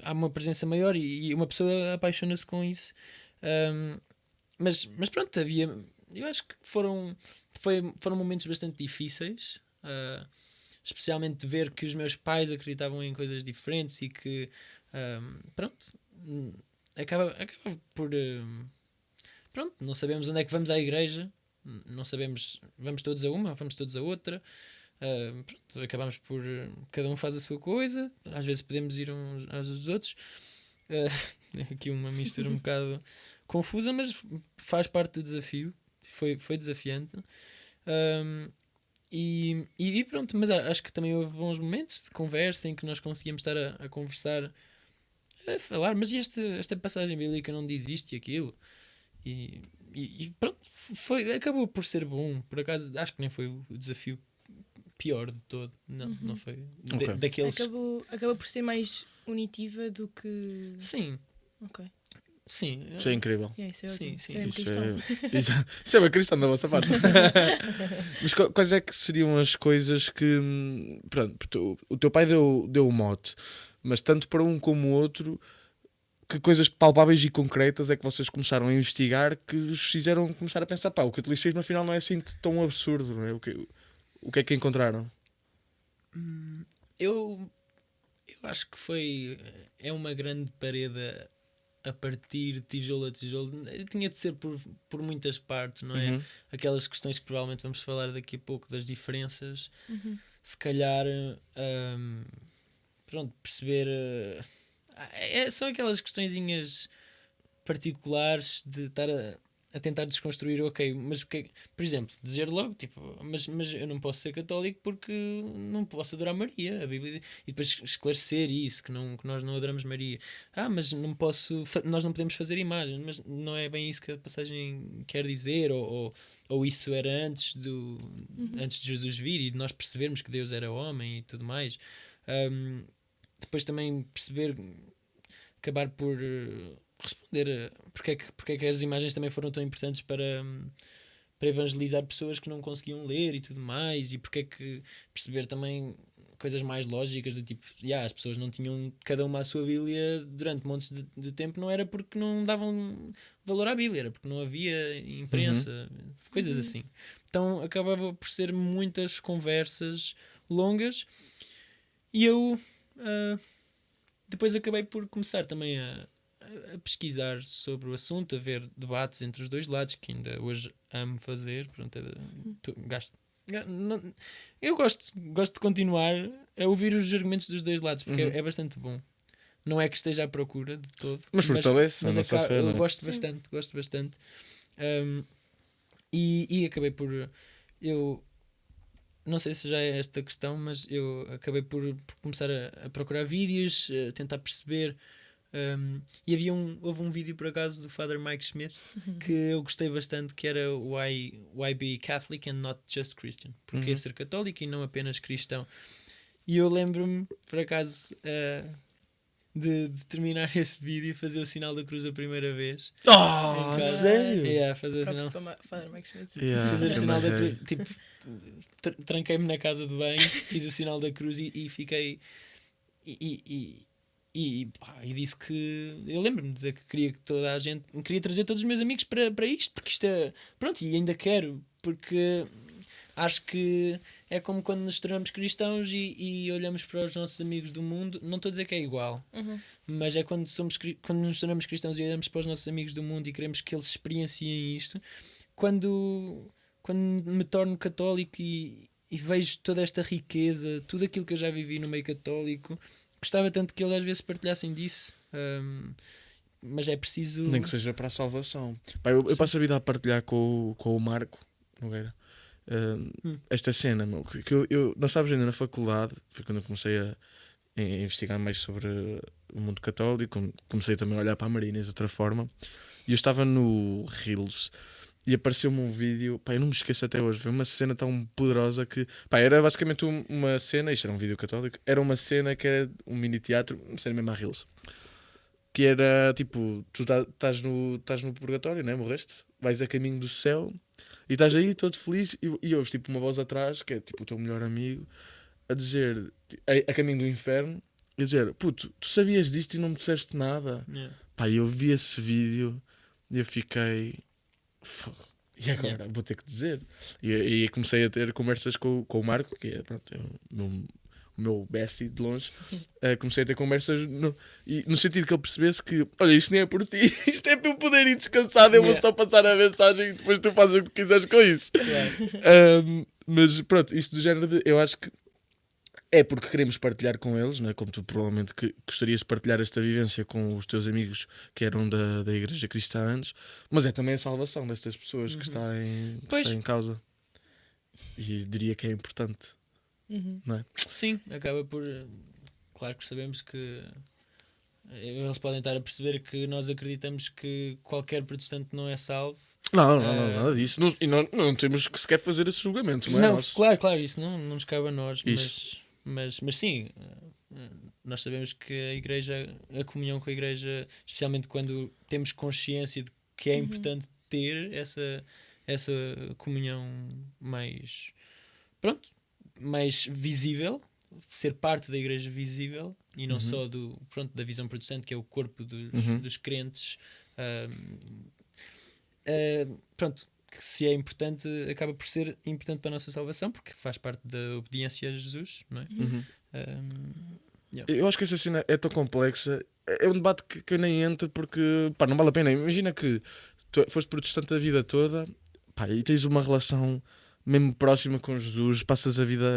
há uma presença maior e uma pessoa apaixona-se com isso. Mas pronto, eu acho que foram momentos bastante difíceis, especialmente de ver que os meus pais acreditavam em coisas diferentes e que pronto, acaba por pronto, não sabemos onde é que vamos à igreja, não sabemos, vamos todos a uma, vamos todos a outra. Pronto, acabamos por cada um faz a sua coisa, às vezes podemos ir uns aos outros. Aqui uma mistura um bocado confusa, mas faz parte do desafio. Foi desafiante. E pronto, mas acho que também houve bons momentos de conversa em que nós conseguíamos estar a conversar, a falar, mas esta passagem bíblica não diz isto e aquilo. E pronto, acabou por ser bom. Por acaso, acho que nem foi o desafio pior de todo. Não foi. Ok. Daqueles. Acaba por ser mais unitiva do que. Sim, Ok. sim. Isso é incrível. Isso é Sim, ótimo. sim. Isso é Isso cristão. isso é bem cristão da vossa parte. Mas quais é que seriam as coisas que. Pronto, porque o teu pai deu o mote, mas tanto para um como o outro, que coisas palpáveis e concretas é que vocês começaram a investigar que vos fizeram começar a pensar: pá, o catolicismo afinal não é assim tão absurdo, não é? O que é que encontraram? Eu acho que é uma grande parede a partir tijolo a tijolo. Tinha de ser por muitas partes, não é? Uhum. Aquelas questões que provavelmente vamos falar daqui a pouco, das diferenças. Se calhar, pronto, perceber. São aquelas questõezinhas particulares de estar a tentar desconstruir, ok, mas o que é, por exemplo, dizer logo, tipo, mas eu não posso ser católico porque não posso adorar Maria, a Bíblia, e depois esclarecer isso, que nós não adoramos Maria. Mas não posso, nós não podemos fazer imagens, mas não é bem isso que a passagem quer dizer, ou isso era antes de Jesus vir e de nós percebermos que Deus era homem e tudo mais. Depois também perceber, acabar por responder porque é que as imagens também foram tão importantes para evangelizar pessoas que não conseguiam ler e tudo mais, e porque é que perceber também coisas mais lógicas do tipo, as pessoas não tinham cada uma a sua Bíblia durante montes de tempo, não era porque não davam valor à Bíblia, era porque não havia imprensa, coisas assim. Então acabava por ser muitas conversas longas e eu depois acabei por começar também a pesquisar sobre o assunto, a ver debates entre os dois lados, que ainda hoje amo fazer. Pronto, eu gosto de continuar a ouvir os argumentos dos dois lados, porque é bastante bom. Não é que esteja à procura de todo, Mas fortalece a nossa fé, não é? eu gosto bastante. E acabei por... Eu não sei se já é esta questão, mas eu acabei por começar a procurar vídeos, a tentar perceber. E houve um vídeo por acaso do Father Mike Schmidt que eu gostei bastante, que era Why Be Catholic and Not Just Christian? Porque ser católico e não apenas cristão. E eu lembro-me, por acaso, de terminar esse vídeo e fazer o sinal da cruz a primeira vez. Sério? Fazer o sinal. Father Mike Schmidt. Fazer o sinal da cruz. Tipo, tranquei-me na casa de banho, fiz o sinal da cruz e fiquei. e disse que eu lembro-me de dizer que queria que toda a gente queria trazer todos os meus amigos para isto, porque isto é pronto, e ainda quero, porque acho que é como quando nos tornamos cristãos e olhamos para os nossos amigos do mundo. Não estou a dizer que é igual, mas é quando nos tornamos cristãos e olhamos para os nossos amigos do mundo e queremos que eles experienciem isto. Quando me torno católico e vejo toda esta riqueza, tudo aquilo que eu já vivi no meio católico, gostava tanto que eles às vezes partilhassem disso. Mas é preciso. Nem que seja para a salvação. Pá, eu passo a vida a partilhar com o Marco Nogueira esta cena, meu, que nós estávamos ainda na faculdade, foi quando eu comecei a investigar mais sobre o mundo católico, comecei também a olhar para a Marina de outra forma, e eu estava no Reels e apareceu-me um vídeo, pá, eu não me esqueço até hoje, foi uma cena tão poderosa que, pá, era basicamente uma cena, isto era um vídeo católico, era uma cena que era um mini teatro, uma cena mesmo a Reels, que era tipo, tu estás no purgatório, né? Morreste, vais a caminho do céu e estás aí todo feliz e ouves tipo uma voz atrás, que é tipo o teu melhor amigo, a dizer, a caminho do inferno, e a dizer, puto, tu sabias disto e não me disseste nada. Yeah. Pá, eu vi esse vídeo e eu fiquei, fogo, e agora? Yeah. Vou ter que dizer. E comecei a ter conversas com o Marco, que é, pronto, é o meu bestie de longe. Comecei a ter conversas no sentido que ele percebesse que, olha, isto nem é por ti, isto é para eu poder ir descansado, eu vou só passar a mensagem e depois tu fazes o que quiseres com isso. Mas pronto, isto do género de, eu acho que é porque queremos partilhar com eles, né? Como tu provavelmente gostarias de partilhar esta vivência com os teus amigos que eram da Igreja Cristã antes, mas é também a salvação destas pessoas que está em causa. E diria que é importante. Não é? Sim, acaba por. Claro que sabemos que eles podem estar a perceber que nós acreditamos que qualquer protestante não é salvo. Não, nada disso. E não temos que sequer fazer esse julgamento, não é? Não, Nosso. claro, isso não nos cabe a nós, Isso. mas sim, nós sabemos que a igreja, a comunhão com a igreja, especialmente quando temos consciência de que é importante ter essa comunhão mais, pronto, mais visível, ser parte da igreja visível e não só da visão protestante, que é o corpo dos crentes. Pronto, que se é importante, acaba por ser importante para a nossa salvação, porque faz parte da obediência a Jesus, não é? Eu acho que essa cena é tão complexa. É um debate que eu nem entro porque, pá, não vale a pena. Imagina que tu foste protestante a vida toda, pá, e tens uma relação mesmo próxima com Jesus, passas a vida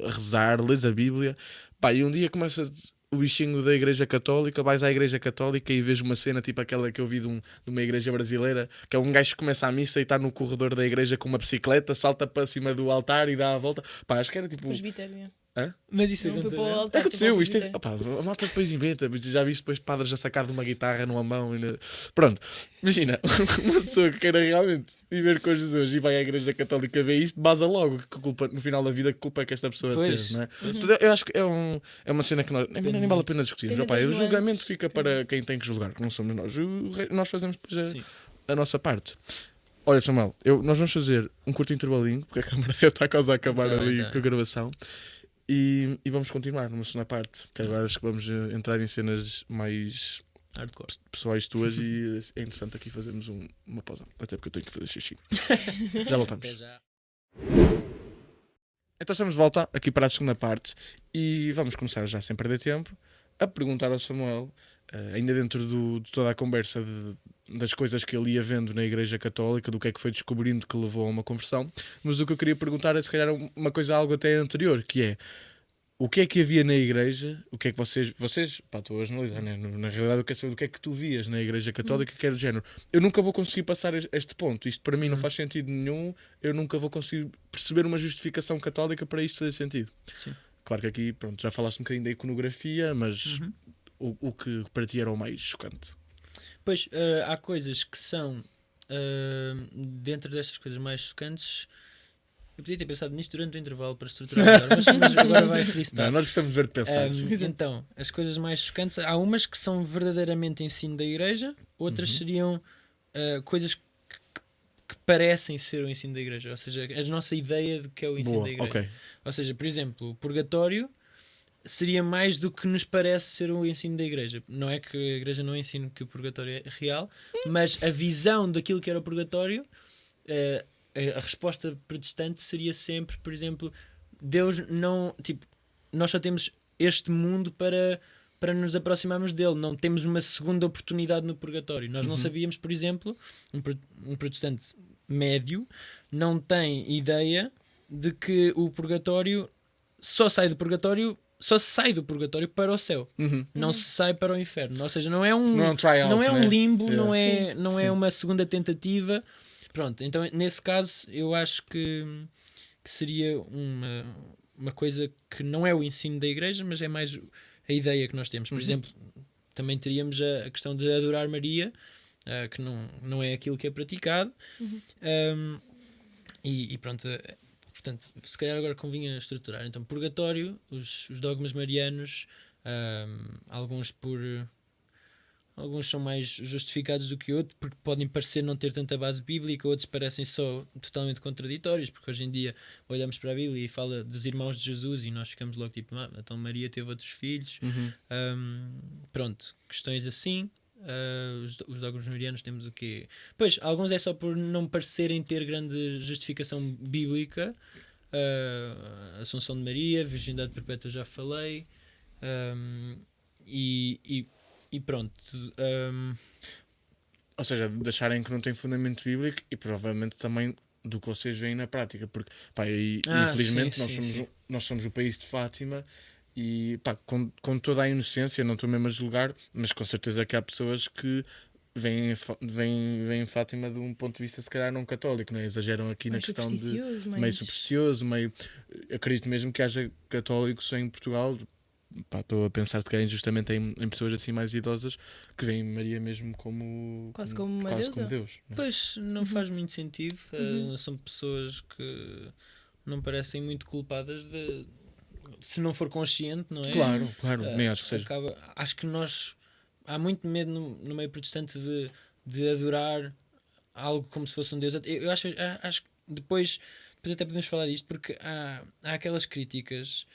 a rezar, lês a Bíblia, pá, e um dia começa o bichinho da Igreja Católica, vais à Igreja Católica e vês uma cena tipo aquela que eu vi de uma igreja brasileira, que é um gajo que começa a missa e está no corredor da igreja com uma bicicleta, salta para cima do altar e dá a volta. Pá, acho que era tipo... Presbitério. Mas isso Não foi para o aconteceu. altar, Aconteceu, foi isto para o é, presbitério. opa, a malta depois inventa, já viste depois padres a sacar de uma guitarra numa mão pronto, imagina, uma pessoa que queira realmente viver com Jesus e vai à igreja católica ver isto, baza logo que culpa, no final da vida, que culpa é que esta pessoa teve, não é? Portanto, eu acho que é uma cena que nós nem vale a pena discutir. Tem Opa, o tantas julgamento nuances. fica para quem tem que julgar, que não somos nós. Nós fazemos depois Sim. a nossa parte. Olha, Samuel, nós vamos fazer um curto intervalinho, porque a câmara deve estar quase a acabar Tá bem, ali tá. com a gravação. E vamos continuar numa segunda parte, que agora acho que vamos entrar em cenas mais Hardcore. pessoais tuas e é interessante aqui fazermos uma pausa, até porque eu tenho que fazer xixi. Já voltamos. Até já. Então estamos de volta aqui para a segunda parte e vamos começar já sem perder tempo a perguntar ao Samuel, ainda dentro de toda a conversa das coisas que ele ia vendo na Igreja Católica, do que é que foi descobrindo que levou a uma conversão, mas o que eu queria perguntar é se calhar uma coisa algo até anterior, que é o que é que havia na igreja, o que é que vocês pá, estou a analisar, né? Na realidade eu quero saber o que é que tu vias na Igreja Católica, que era do género, eu nunca vou conseguir passar este ponto, isto para mim não faz sentido nenhum, eu nunca vou conseguir perceber uma justificação católica para isto fazer sentido. Sim. Claro que aqui, pronto, já falaste um bocadinho da iconografia, mas o que para ti era o mais chocante? Pois, há coisas que são dentro destas coisas mais chocantes. Eu podia ter pensado nisto durante o intervalo para estruturar melhor, mas agora vai freestyle. Não, nós gostamos de ver-te pensar. Então, as coisas mais chocantes, há umas que são verdadeiramente ensino da igreja, outras seriam coisas que parecem ser o ensino da igreja, ou seja, a nossa ideia do que é o ensino Boa, da igreja. ok. Ou seja, por exemplo, o purgatório seria mais do que nos parece ser o ensino da igreja. Não é que a igreja não ensine que o purgatório é real, mas a visão daquilo que era o purgatório, a resposta protestante seria sempre, por exemplo, Deus não, tipo, nós só temos este mundo para nos aproximarmos dele, não temos uma segunda oportunidade no purgatório. Nós não sabíamos, por exemplo, um protestante médio não tem ideia de que o purgatório só sai do purgatório para o céu. Não se sai para o inferno. Ou seja, não é um, Não é um tryout, não é um né? limbo, Yeah. não é uma segunda tentativa. Pronto, então nesse caso eu acho que seria uma coisa que não é o ensino da igreja, mas é mais a ideia que nós temos. Por exemplo, também teríamos a questão de adorar Maria, que não é aquilo que é praticado. E pronto, portanto, se calhar agora convinha estruturar. Então, purgatório, os dogmas marianos, alguns são mais justificados do que outros, porque podem parecer não ter tanta base bíblica, outros parecem só totalmente contraditórios, porque hoje em dia olhamos para a Bíblia e fala dos irmãos de Jesus e nós ficamos logo tipo, então Maria teve outros filhos. Pronto, questões assim. Os dogmas marianos temos o quê? Pois, alguns é só por não parecerem ter grande justificação bíblica. Assunção de Maria, virgindade perpétua já falei. E pronto. Ou seja, deixarem que não tem fundamento bíblico e provavelmente também do que vocês veem na prática, porque pá, infelizmente sim. nós somos o país de Fátima e pá, com toda a inocência, não estou mesmo a julgar, mas com certeza que há pessoas que veem Fátima de um ponto de vista se calhar não católico, não é? Exageram aqui na questão de meio supersticioso, meio, acredito mesmo que haja católicos em Portugal. Pá, estou a pensar se calhar injustamente em pessoas assim mais idosas que veem Maria mesmo como Quase como uma quase deusa. como Deus, não é? Pois, não faz muito sentido. São pessoas que não parecem muito culpadas se não for consciente, não é? Claro, nem acho que seja. Acho que há muito medo no meio protestante de adorar algo como se fosse um Deus. Eu acho que depois até podemos falar disto, porque há aquelas críticas.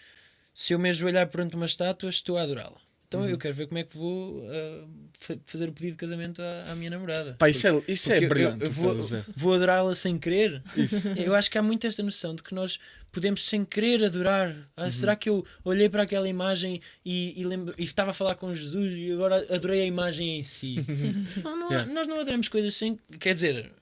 Se eu me ajoelhar perante uma estátua, estou a adorá-la. Então eu quero ver como é que vou fazer o pedido de casamento à minha namorada. Pá, isso é brilhante. Eu vou adorá-la sem querer. Eu acho que há muito esta noção de que nós podemos sem querer adorar. Será que eu olhei para aquela imagem e estava a falar com Jesus e agora adorei a imagem em si? Nós não adoramos coisas sem... Quer dizer...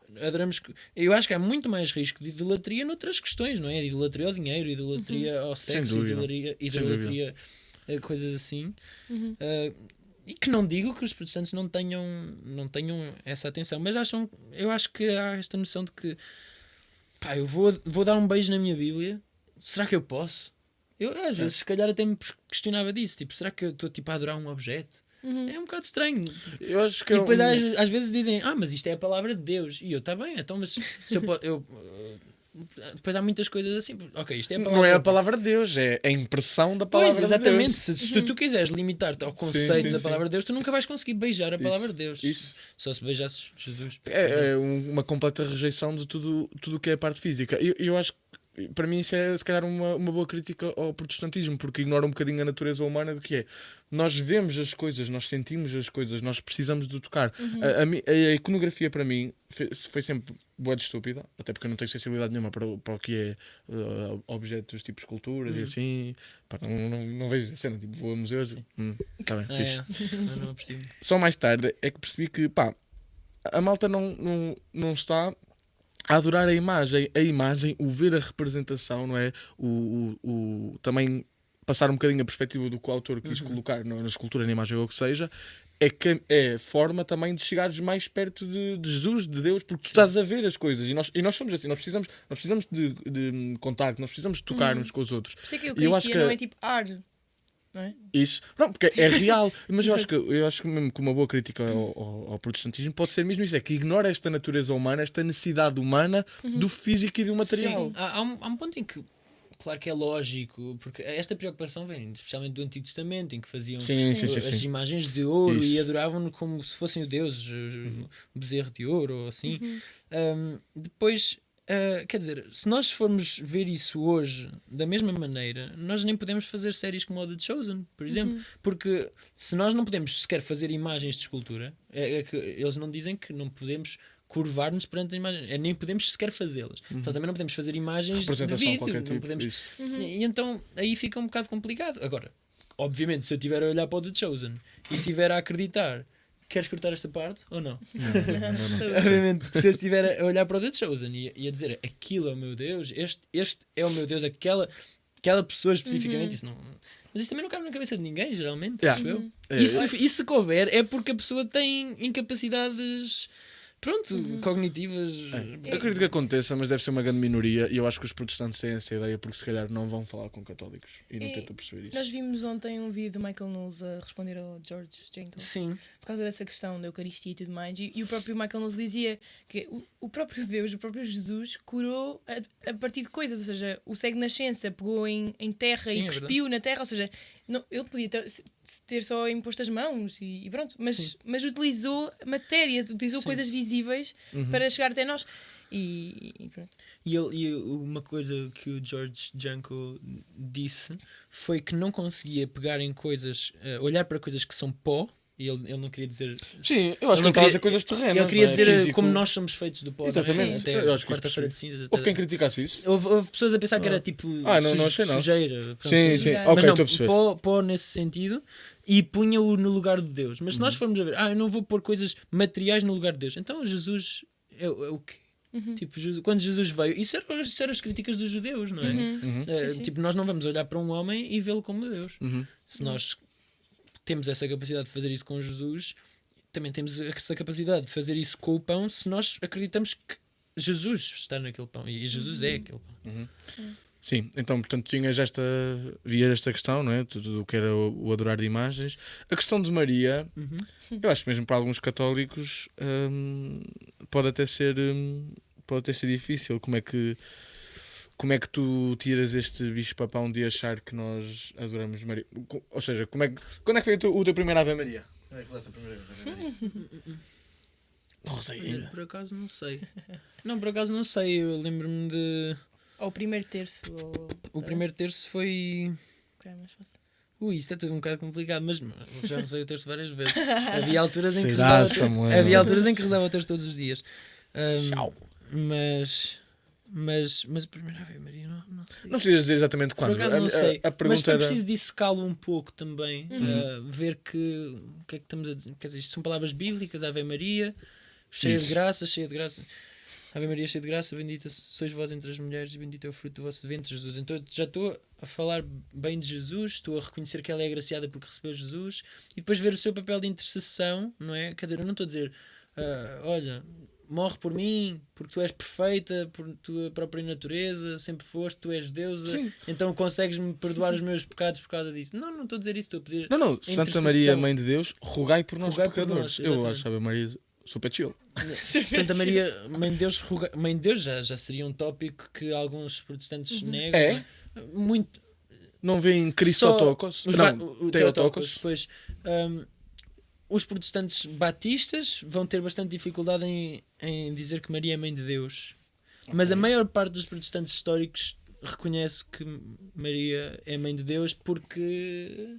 Eu acho que há muito mais risco de idolatria noutras questões, não é? De idolatria ao dinheiro, idolatria ao sexo, idolatria a coisas assim. E que não digo que os protestantes não tenham essa atenção, mas eu acho que há esta noção de que pá, eu vou dar um beijo na minha Bíblia, será que eu posso? Eu às vezes se calhar até me questionava disso, tipo, será que eu estou tipo, a adorar um objeto? É um bocado estranho. Eu acho que e depois às vezes dizem, mas isto é a palavra de Deus. E eu, está bem, então, mas se depois há muitas coisas assim. Ok, isto é a palavra não é a palavra de Deus, é a impressão da palavra exatamente. de Deus. Se tu quiseres limitar-te ao conceito da palavra de Deus, tu nunca vais conseguir beijar a palavra de Deus. Isso. Só se beijasses Jesus. É uma completa rejeição de tudo o que é a parte física. Eu acho que para mim isso é se calhar uma boa crítica ao protestantismo, porque ignora um bocadinho a natureza humana, de que é nós vemos as coisas, nós sentimos as coisas, nós precisamos de tocar. A iconografia para mim foi sempre boa de estúpida, até porque eu não tenho sensibilidade nenhuma para o que é objetos tipo esculturas e assim. Pá, não vejo a cena, tipo, vou a museus. Tá bem, fixe. Não apercebo. Só mais tarde é que percebi que pá, a malta não está a adorar a imagem, o ver a representação, não é? O também passar um bocadinho a perspectiva do que o autor quis colocar na escultura, na imagem ou o que seja, é forma também de chegares mais perto de Jesus, de Deus, porque tu estás a ver as coisas e nós somos assim, nós precisamos de contacto, nós precisamos de tocar uns com os outros. Por isso é que o cristiano não é tipo ar. Não é? Isso, não, porque é real, mas eu acho que mesmo que uma boa crítica ao protestantismo pode ser mesmo isso, é que ignora esta natureza humana, esta necessidade humana do físico e do material. Sim. Há um ponto em que, claro que é lógico, porque esta preocupação vem especialmente do Antigo Testamento, em que faziam as imagens de ouro e adoravam-no como se fossem o Deus, o bezerro de ouro ou assim. Depois quer dizer, se nós formos ver isso hoje da mesma maneira, nós nem podemos fazer séries como a The Chosen, por exemplo, porque se nós não podemos sequer fazer imagens de escultura, é que eles não dizem que não podemos curvar-nos perante a imagem, nem podemos sequer fazê-las. Então também não podemos fazer imagens de Representação de vídeo, qualquer não tipo. podemos. Isso. E então aí fica um bocado complicado. Agora, obviamente, se eu estiver a olhar para o The Chosen e estiver a acreditar, queres cortar esta parte ou não? Saúde. Obviamente, que se eu estiver a olhar para o The Chosen e a dizer aquilo é o meu Deus, este é o meu Deus, aquela pessoa especificamente, isso não. Mas isso também não cabe na cabeça de ninguém, geralmente, Yeah. acho eu. É, E se couber, é porque a pessoa tem incapacidades, pronto, cognitivas. Eu acredito que aconteça, mas deve ser uma grande minoria. E eu acho que os protestantes têm essa ideia porque se calhar não vão falar com católicos e não E tentam perceber isso. Nós vimos ontem um vídeo do Michael Knowles a responder ao George Jenkins Sim, por causa dessa questão da Eucaristia e tudo mais. E o próprio Michael Knowles dizia que o próprio Deus, o próprio Jesus, curou a partir de coisas. Ou seja, o cego de nascença pegou em terra Sim, e é cuspiu na terra. Ou seja, não, ele podia ter só imposto as mãos e pronto. Mas utilizou matéria, utilizou Sim. coisas visíveis para chegar até nós. E pronto. e uma coisa que o George Janko disse foi que não conseguia pegar em coisas, olhar para coisas que são pó. E ele não queria dizer. Sim, eu acho que não ele estava a queria- dizer coisas terrenas. Ele queria não é? dizer Físico. como nós somos feitos do pó. Exatamente. Até Eu acho que isso quarta-feira de percebi. cinzas. Houve quem criticasse isso? Houve pessoas a pensar que era tipo não achei nada. sujeira. Pronto, Sim, sim. Mas Ok, Mas não, estou a perceber. pó nesse sentido e punha-o no lugar de Deus. Mas se nós formos a ver, eu não vou pôr coisas materiais no lugar de Deus. Então Jesus é o quê? Tipo, quando Jesus veio, isso eram as críticas dos judeus, não é? Sim, sim. Tipo, nós não vamos olhar para um homem e vê-lo como Deus. Uhum. Se nós temos essa capacidade de fazer isso com Jesus, também temos essa capacidade de fazer isso com o pão se nós acreditamos que Jesus está naquele pão e Jesus é aquele pão. Sim, então portanto vias esta questão, não é? Tudo o que era o adorar de imagens. A questão de Maria, eu acho que mesmo para alguns católicos pode até ser difícil. Como é que tu tiras este bicho-papão de achar que nós adoramos Maria? Ou seja, quando é que foi o teu primeiro Ave Maria? Como é que rezaste a primeira Ave Maria? Não sei Olha, ainda. por acaso não sei. Não, por acaso não sei. Eu lembro-me de. Ou o primeiro terço. Ou... O primeiro terço foi. Que é mais fácil. Isto é tudo um bocado complicado, mas já não sei o terço várias vezes. Havia alturas em que Será, rezava, Samuel? havia alturas em que rezava o terço todos os dias. Tchau. Mas a primeira Ave Maria não sei. Não precisas dizer exatamente Por quando. acaso não sei. A Mas pergunta foi era... preciso dissecá-lo um pouco também. Ver o que é que estamos a dizer. Quer dizer, isto são palavras bíblicas, Ave Maria, cheia de Isso. graça, cheia de graça. Ave Maria, cheia de graça, bendita sois vós entre as mulheres e bendito é o fruto do vosso ventre, Jesus. Então eu já estou a falar bem de Jesus, estou a reconhecer que ela é agraciada porque recebeu Jesus e depois ver o seu papel de intercessão, não é? Quer dizer, eu não estou a dizer, olha, morre por mim porque tu és perfeita, por tua própria natureza, sempre foste, tu és deusa, então consegues-me perdoar os meus pecados por causa disso. Não estou a dizer isso, estou a pedir. Não, Santa intercessão. Maria, Mãe de Deus, rogai por nós Rogai por pecadores. nós, Eu exatamente. acho a Ave Maria super chill. Santa Maria, Mãe de Deus, Mãe de Deus já seria um tópico que alguns protestantes negam. É? não é? Muito. Não vêem Só Cristotocos? os Não, o Teotocos. Pois, os protestantes batistas vão ter bastante dificuldade em dizer que Maria é Mãe de Deus. Mas a maior parte dos protestantes históricos reconhece que Maria é Mãe de Deus porque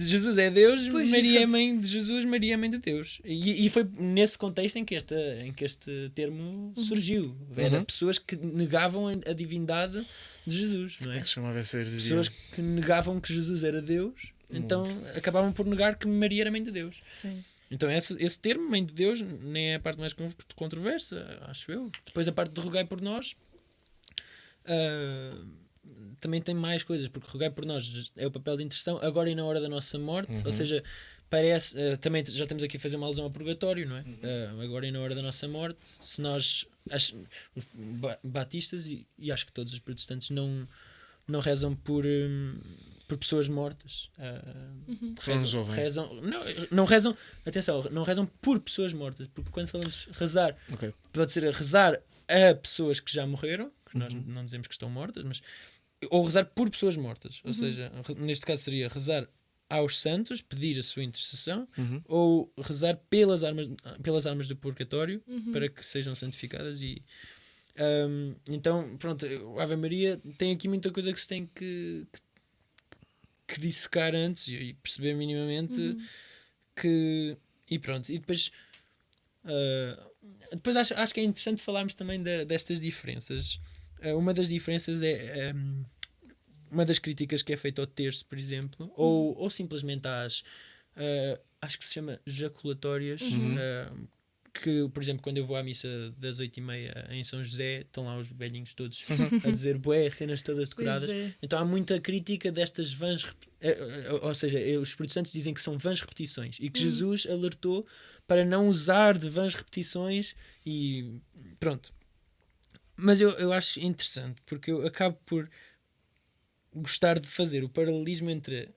Jesus é Deus, Pois, Maria é exato. Mãe de Jesus, Maria é Mãe de Deus. E foi nesse contexto em que este termo surgiu. Era pessoas que negavam a divindade de Jesus, não é? É que se chamava essa heresia. Pessoas que negavam que Jesus era Deus, então acabavam por negar que Maria era Mãe de Deus. Sim. Então esse termo, Mãe de Deus, nem é a parte mais controversa, acho eu. Depois a parte de rogai por nós também tem mais coisas, porque rogai por nós é o papel de intercessão agora e na hora da nossa morte, ou seja, parece, também já estamos aqui a fazer uma alusão ao purgatório, não é? Agora e na hora da nossa morte, se nós, os batistas e acho que todos os protestantes não rezam por pessoas mortas. Não rezam, atenção, não rezam por pessoas mortas, porque quando falamos rezar, Ok. pode ser rezar a pessoas que já morreram, que nós não dizemos que estão mortas, mas ou rezar por pessoas mortas, ou seja, neste caso seria rezar aos santos, pedir a sua intercessão, Uhum. ou rezar pelas almas do purgatório para que sejam santificadas. E então, pronto, o Ave Maria tem aqui muita coisa que se tem que dissecar antes e perceber minimamente que. E pronto, e depois. Depois acho que é interessante falarmos também destas diferenças. Uma das diferenças é uma das críticas que é feita ao terço, por exemplo, ou simplesmente às acho que se chama jaculatórias, que, por exemplo, quando eu vou à missa das 8h30 em São José, estão lá os velhinhos todos a dizer bué, cenas todas decoradas. Então há muita crítica destas vãs, ou seja, os protestantes dizem que são vãs repetições e que Jesus alertou para não usar de vãs repetições e pronto. Mas eu acho interessante, porque eu acabo por gostar de fazer o paralelismo entre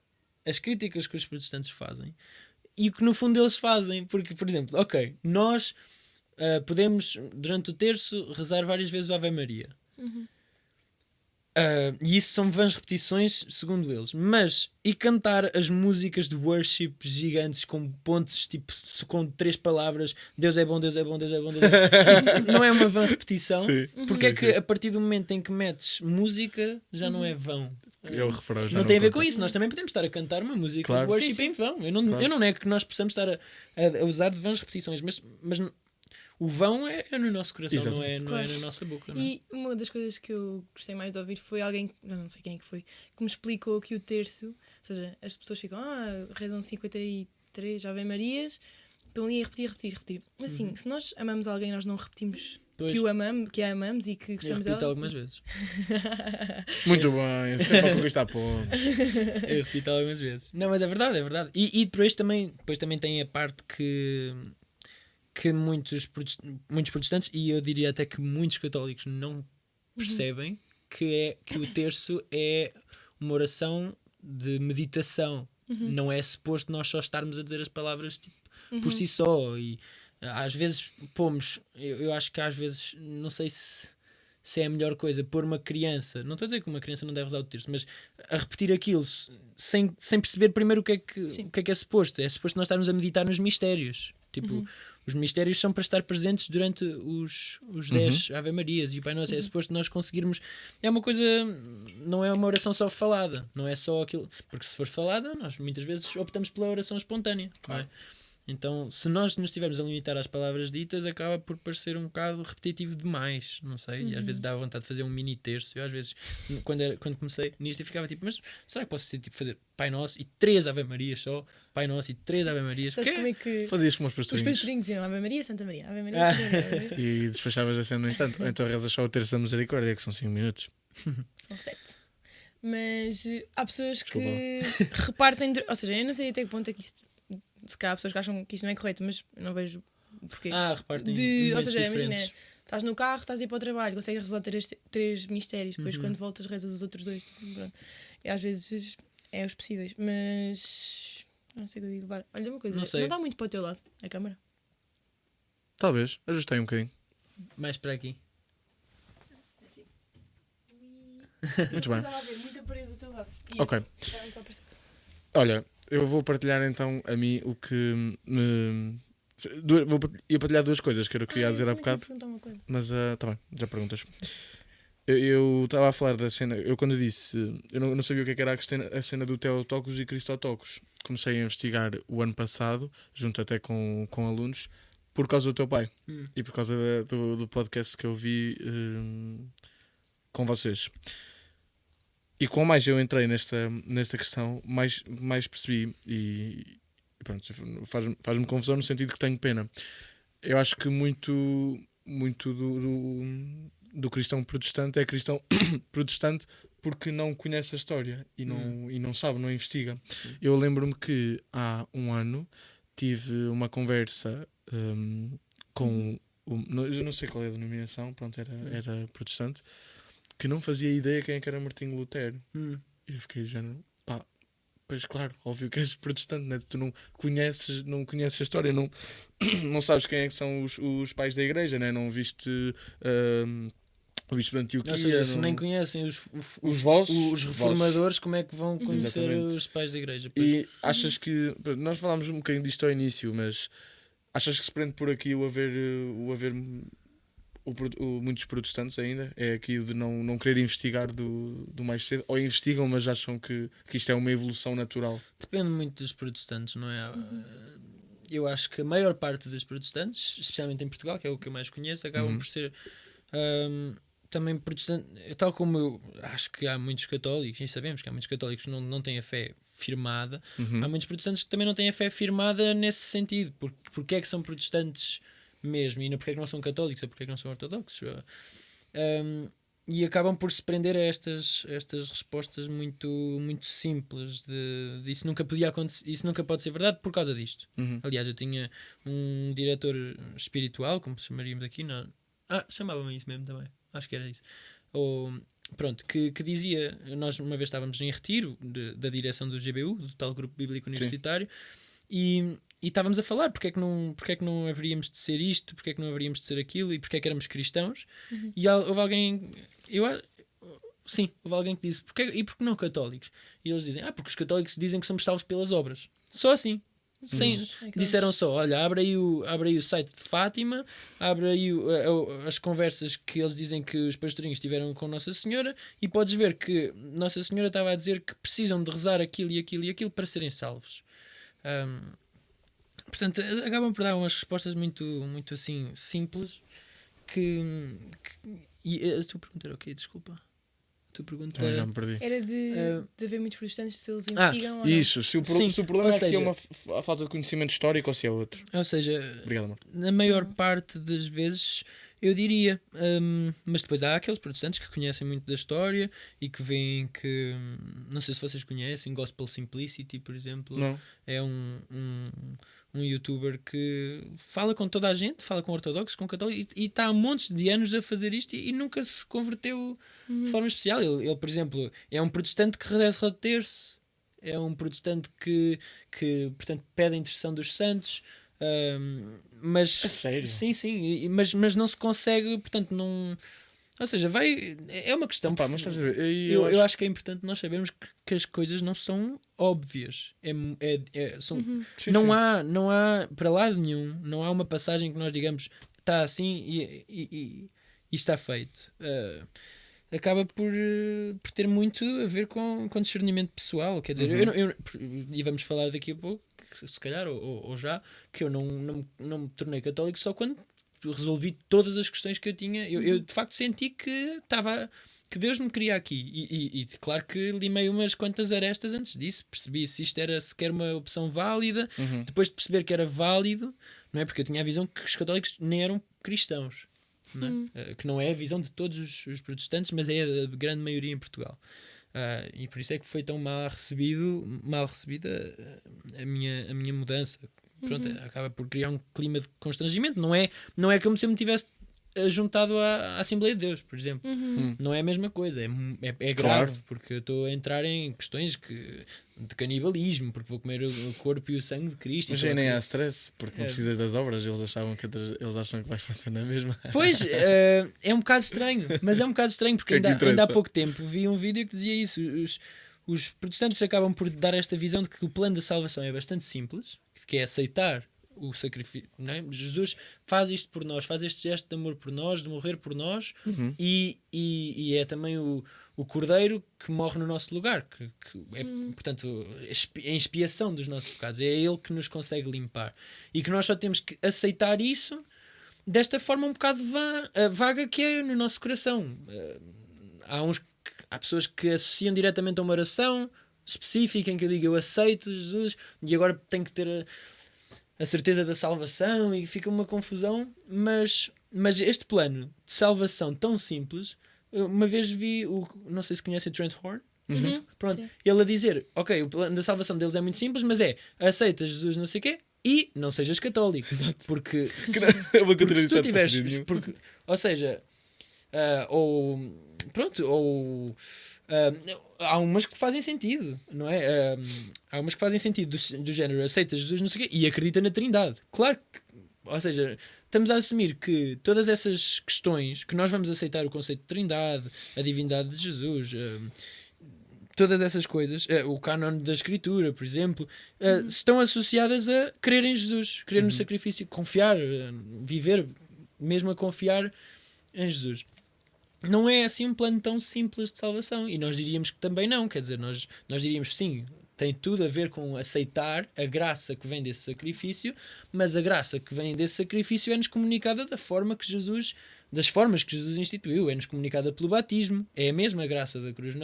as críticas que os protestantes fazem e o que no fundo eles fazem. Porque, por exemplo, ok, nós podemos durante o terço rezar várias vezes o Ave Maria. E isso são vãs repetições, segundo eles. Mas, e cantar as músicas de worship gigantes com pontos, tipo, com 3 palavras, Deus é bom, Deus é bom, Deus é bom, Deus é bom. Tipo, não é uma vã repetição? Sim. Porque é Sim, que sim. a partir do momento em que metes música, já não é vão? É o refrão, já Não tem a ver conta. com isso. Nós também podemos estar a cantar uma música Claro. de worship Sim, sim. em vão. Eu Claro. não nego que nós possamos estar a usar de vãs repetições, mas o vão é no nosso coração, não é Claro. na nossa boca. Não é? E uma das coisas que eu gostei mais de ouvir foi alguém, eu não sei quem é que foi, que me explicou que o terço, ou seja, as pessoas ficam, rezam 53 Ave Marias, estão ali a repetir. Mas assim, se nós amamos alguém, nós não repetimos Pois. que a amamos e que Eu gostamos repito dela. algumas vezes. Muito bem, sempre a conquistar pontos. Eu repito algumas vezes. Não, mas é verdade, é verdade. E depois também tem a parte que muitos protestantes, e eu diria até que muitos católicos não percebem, que é que o terço é uma oração de meditação. Não é suposto nós só estarmos a dizer as palavras tipo, por si só. E às vezes pomos, eu acho que às vezes, não sei se é a melhor coisa, pôr uma criança, não estou a dizer que uma criança não deve usar o terço, mas a repetir aquilo sem perceber primeiro o que é suposto. É suposto nós estarmos a meditar nos mistérios. Tipo, os mistérios são para estar presentes durante os 10 Ave Marias e o Pai Nosso. É suposto nós conseguirmos. É uma coisa, não é uma oração só falada, não é só aquilo. Porque se for falada, nós muitas vezes optamos pela oração espontânea. Não é? Então, se nós nos estivermos a limitar às palavras ditas, acaba por parecer um bocado repetitivo demais, não sei, e às vezes dá vontade de fazer um mini terço. Eu às vezes, quando comecei nisto, eu ficava tipo, mas será que posso tipo, fazer Pai Nosso e 3 Ave Marias só? Pai Nosso e 3 Ave Marias? Sabes como é que Fazias como os os pastorinhos pastorinhos diziam Ave Maria, Santa Maria, Ave Maria, Santa Maria. e despachavas a cena no instante. Ou então rezas só o terço da misericórdia, que são 5 minutos. São 7. Mas há pessoas Desculpa. que repartem, ou seja, eu não sei até que ponto é que isto, se calhar há pessoas que acham que isto não é correto, mas eu não vejo porquê. Repartem Ou momentos seja, diferentes. imagina, estás no carro, estás a ir para o trabalho, consegues rezar 3 mistérios, depois quando voltas rezas os outros 2. Tipo, pronto. E às vezes é os possíveis, mas não sei o que eu ia levar. Olha uma coisa, Não sei. não dá muito para o teu lado, a câmara. Talvez, ajustei um bocadinho. Mais para aqui. Muito bem. Estava a ver muita parede do teu lado. Ok. Olha, eu vou partilhar então a mim o que me. Ia partilhar 2 coisas que era o que eu ia dizer há bocado. Mas tá bem, já perguntas. Eu estava a falar da cena. Eu quando disse, eu não sabia o que era a cena do Theotokos e Christotokos. Comecei a investigar o ano passado, junto até com alunos, por causa do teu pai e por causa do podcast que eu vi com vocês. E quanto mais eu entrei nesta questão, mais percebi e pronto, faz-me confusão no sentido que tenho pena. Eu acho que muito do cristão protestante é cristão protestante porque não conhece a história e não sabe, não investiga. Eu lembro-me que há um ano tive uma conversa com eu não sei qual é a denominação, pronto, era protestante, que não fazia ideia quem é que era Martinho Lutero. E eu fiquei já, pois claro, óbvio que és protestante, né? Tu não conheces a história, não sabes quem é que são os pais da igreja, né? Não viste o bispo de Antioquia. Ou seja, se não- nem conhecem os vossos, os reformadores, como é que vão conhecer Exatamente. os pais da igreja? E achas que. Pronto, nós falámos um bocadinho disto ao início, mas achas que se prende por aqui muitos protestantes ainda? É aqui o de não querer investigar do mais cedo? Ou investigam, mas acham que isto é uma evolução natural? Depende muito dos protestantes, não é? Eu acho que a maior parte dos protestantes, especialmente em Portugal, que é o que eu mais conheço, acabam por ser também protestantes, tal como eu acho que há muitos católicos, e sabemos que há muitos católicos que não têm a fé firmada, há muitos protestantes que também não têm a fé firmada nesse sentido. Porque é que são protestantes mesmo? E não porque é que não são católicos ou porque é que não são ortodoxos? E acabam por se prender a estas respostas muito, muito simples de isso nunca podia acontecer, isso nunca pode ser verdade por causa disto. Aliás, eu tinha um diretor espiritual, como chamaríamos aqui, chamavam isso mesmo também, acho que era isso. Pronto, que dizia, nós uma vez estávamos em retiro da direção do GBU, do tal Grupo Bíblico Universitário, e estávamos a falar porque é que não haveríamos de ser isto, porque é que não haveríamos de ser aquilo e porque é que éramos cristãos. E houve alguém, houve alguém que disse, e porque não católicos? E eles dizem, porque os católicos dizem que somos salvos pelas obras. Só assim. Disseram só, olha, abre aí o site de Fátima, abre aí as conversas que eles dizem que os pastorinhos tiveram com Nossa Senhora e podes ver que Nossa Senhora estava a dizer que precisam de rezar aquilo e aquilo e aquilo para serem salvos. Portanto, acabam por dar umas respostas muito, muito assim, simples e a tua pergunta era o quê? Desculpa. A tua pergunta Já me perdi. Era de haver muitos protestantes, se eles investigam ou não. Isso, se o Sim, problema ou é que é seja- a falta de conhecimento histórico ou se é outro. Ou seja, Obrigado, amor. na maior parte das vezes eu diria, mas depois há aqueles protestantes que conhecem muito da história e que veem que, não sei se vocês conhecem, Gospel Simplicity, por exemplo. Não. É um youtuber que fala com toda a gente, fala com ortodoxos, com católicos e está há montes de anos a fazer isto e nunca se converteu de forma especial. Ele, por exemplo, é um protestante que reza o terço, é um protestante que portanto, pede a intercessão dos santos, mas A sério? sim, mas não se consegue, portanto, não. Ou seja, é uma questão. Mas estás a ver? Eu acho que é importante nós sabermos que as coisas não são óbvias. Não há para lado nenhum, não há uma passagem que nós digamos está assim e está feito. Acaba por ter muito a ver com discernimento pessoal. Quer dizer, e vamos falar daqui a pouco, se calhar, ou já, que eu não me tornei católico só quando resolvi todas as questões que eu tinha. Eu de facto senti que que Deus me queria aqui e claro que limei umas quantas arestas antes disso, percebi se isto era sequer uma opção válida, depois de perceber que era válido, não é? Porque eu tinha a visão que os católicos nem eram cristãos, não é? Que não é a visão de todos os protestantes, mas é a grande maioria em Portugal. E por isso é que foi tão mal recebida a minha mudança. Pronto, acaba por criar um clima de constrangimento. Não é como se eu me tivesse juntado à Assembleia de Deus, por exemplo. Não é a mesma coisa. É grave, Claro. porque eu estou a entrar em questões de canibalismo, porque vou comer o corpo e o sangue de Cristo. Mas e aí nem estou a há stress, porque não precisas das obras, eles acham que vais fazer na mesma. Pois, é um bocado estranho, mas é um bocado estranho porque Que é que ainda há interessa? pouco tempo vi um vídeo que dizia isso. Os protestantes acabam por dar esta visão de que o plano da salvação é bastante simples, que é aceitar o sacrifício, não é? Jesus faz isto por nós, faz este gesto de amor por nós, de morrer por nós, e é também o Cordeiro que morre no nosso lugar, que é, portanto, a expiação dos nossos pecados. É Ele que nos consegue limpar. E que nós só temos que aceitar isso desta forma um bocado vaga que é no nosso coração. Há pessoas que associam diretamente a uma oração específica em que eu digo eu aceito Jesus e agora tenho que ter a certeza da salvação e fica uma confusão, mas este plano de salvação tão simples, uma vez vi não sei se conhecem Trent Horn. Pronto, Sim. ele a dizer, ok, o plano da salvação deles é muito simples, mas aceita Jesus não sei o quê e não sejas católico. Porque É uma porque se tu contradição. tiveres, ou seja, há umas que fazem sentido, não é? Há umas que fazem sentido do género aceita Jesus não sei o quê e acredita na Trindade. Claro que Ou seja, estamos a assumir que todas essas questões, que nós vamos aceitar o conceito de trindade, a divindade de Jesus, todas essas coisas, o cânon da escritura, por exemplo, estão associadas a crer em Jesus, crer no sacrifício, confiar, viver mesmo a confiar em Jesus. Não é assim um plano tão simples de salvação, e nós diríamos que também não, quer dizer, nós diríamos sim, tem tudo a ver com aceitar a graça que vem desse sacrifício, mas a graça que vem desse sacrifício é-nos comunicada das formas que Jesus instituiu, é-nos comunicada pelo batismo, é a mesma graça da cruz.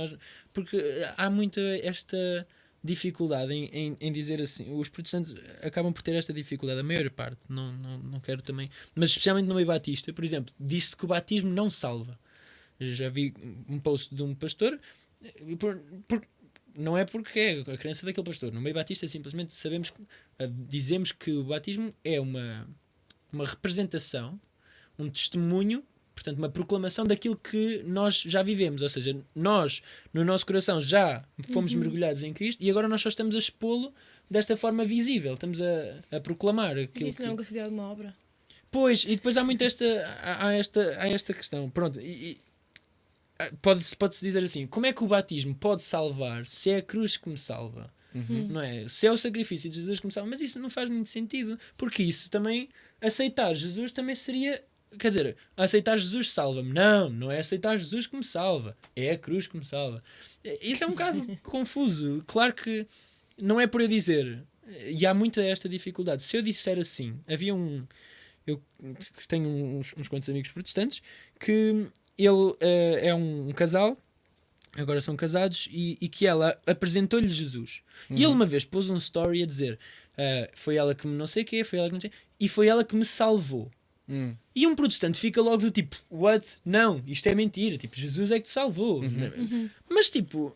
Porque há muita esta dificuldade em dizer assim, os protestantes acabam por ter esta dificuldade, a maior parte, não quero também, mas especialmente no meio batista, por exemplo, diz-se que o batismo não salva. Eu já vi um post de um pastor, não é porque é a crença daquele pastor. No meio batista simplesmente dizemos que o batismo é uma representação, um testemunho, portanto uma proclamação daquilo que nós já vivemos. Ou seja, nós no nosso coração já fomos mergulhados em Cristo e agora nós só estamos a expô-lo desta forma visível. Estamos a proclamar aquilo. Mas isso não é considerado uma obra? Pois, e depois há muito esta questão. Pronto, pode-se dizer assim, como é que o batismo pode salvar se é a cruz que me salva? Não é? Se é o sacrifício de Jesus que me salva, mas isso não faz muito sentido, porque isso também, aceitar Jesus também seria, quer dizer, aceitar Jesus salva-me. Não é aceitar Jesus que me salva, é a cruz que me salva. Isso é um bocado confuso. Claro que não é por eu dizer, e há muita esta dificuldade. Se eu disser assim, eu tenho uns quantos amigos protestantes que ele é um casal, agora são casados, e que ela apresentou-lhe Jesus. E ele uma vez pôs um story a dizer, foi ela que me não sei o quê, foi ela que me e foi ela que me salvou. E um protestante fica logo do tipo, what? Não, isto é mentira, tipo, Jesus é que te salvou. Mas tipo,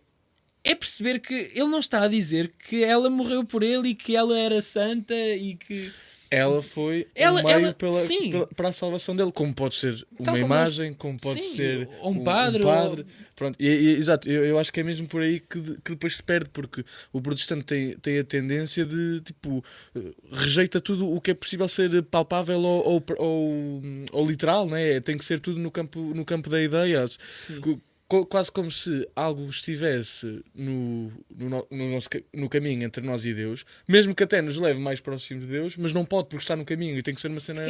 é perceber que ele não está a dizer que ela morreu por ele e que ela era santa e que... Ela foi um meio para a salvação dele, como pode ser uma imagem, como pode ser um padre. Pronto. Exato, eu acho que é mesmo por aí que depois se perde, porque o protestante tem a tendência de, tipo, rejeita tudo o que é possível ser palpável ou literal, né? Tem que ser tudo no campo da ideia. Quase como se algo estivesse no caminho entre nós e Deus, mesmo que até nos leve mais próximo de Deus, mas não pode porque está no caminho e tem que ser uma cena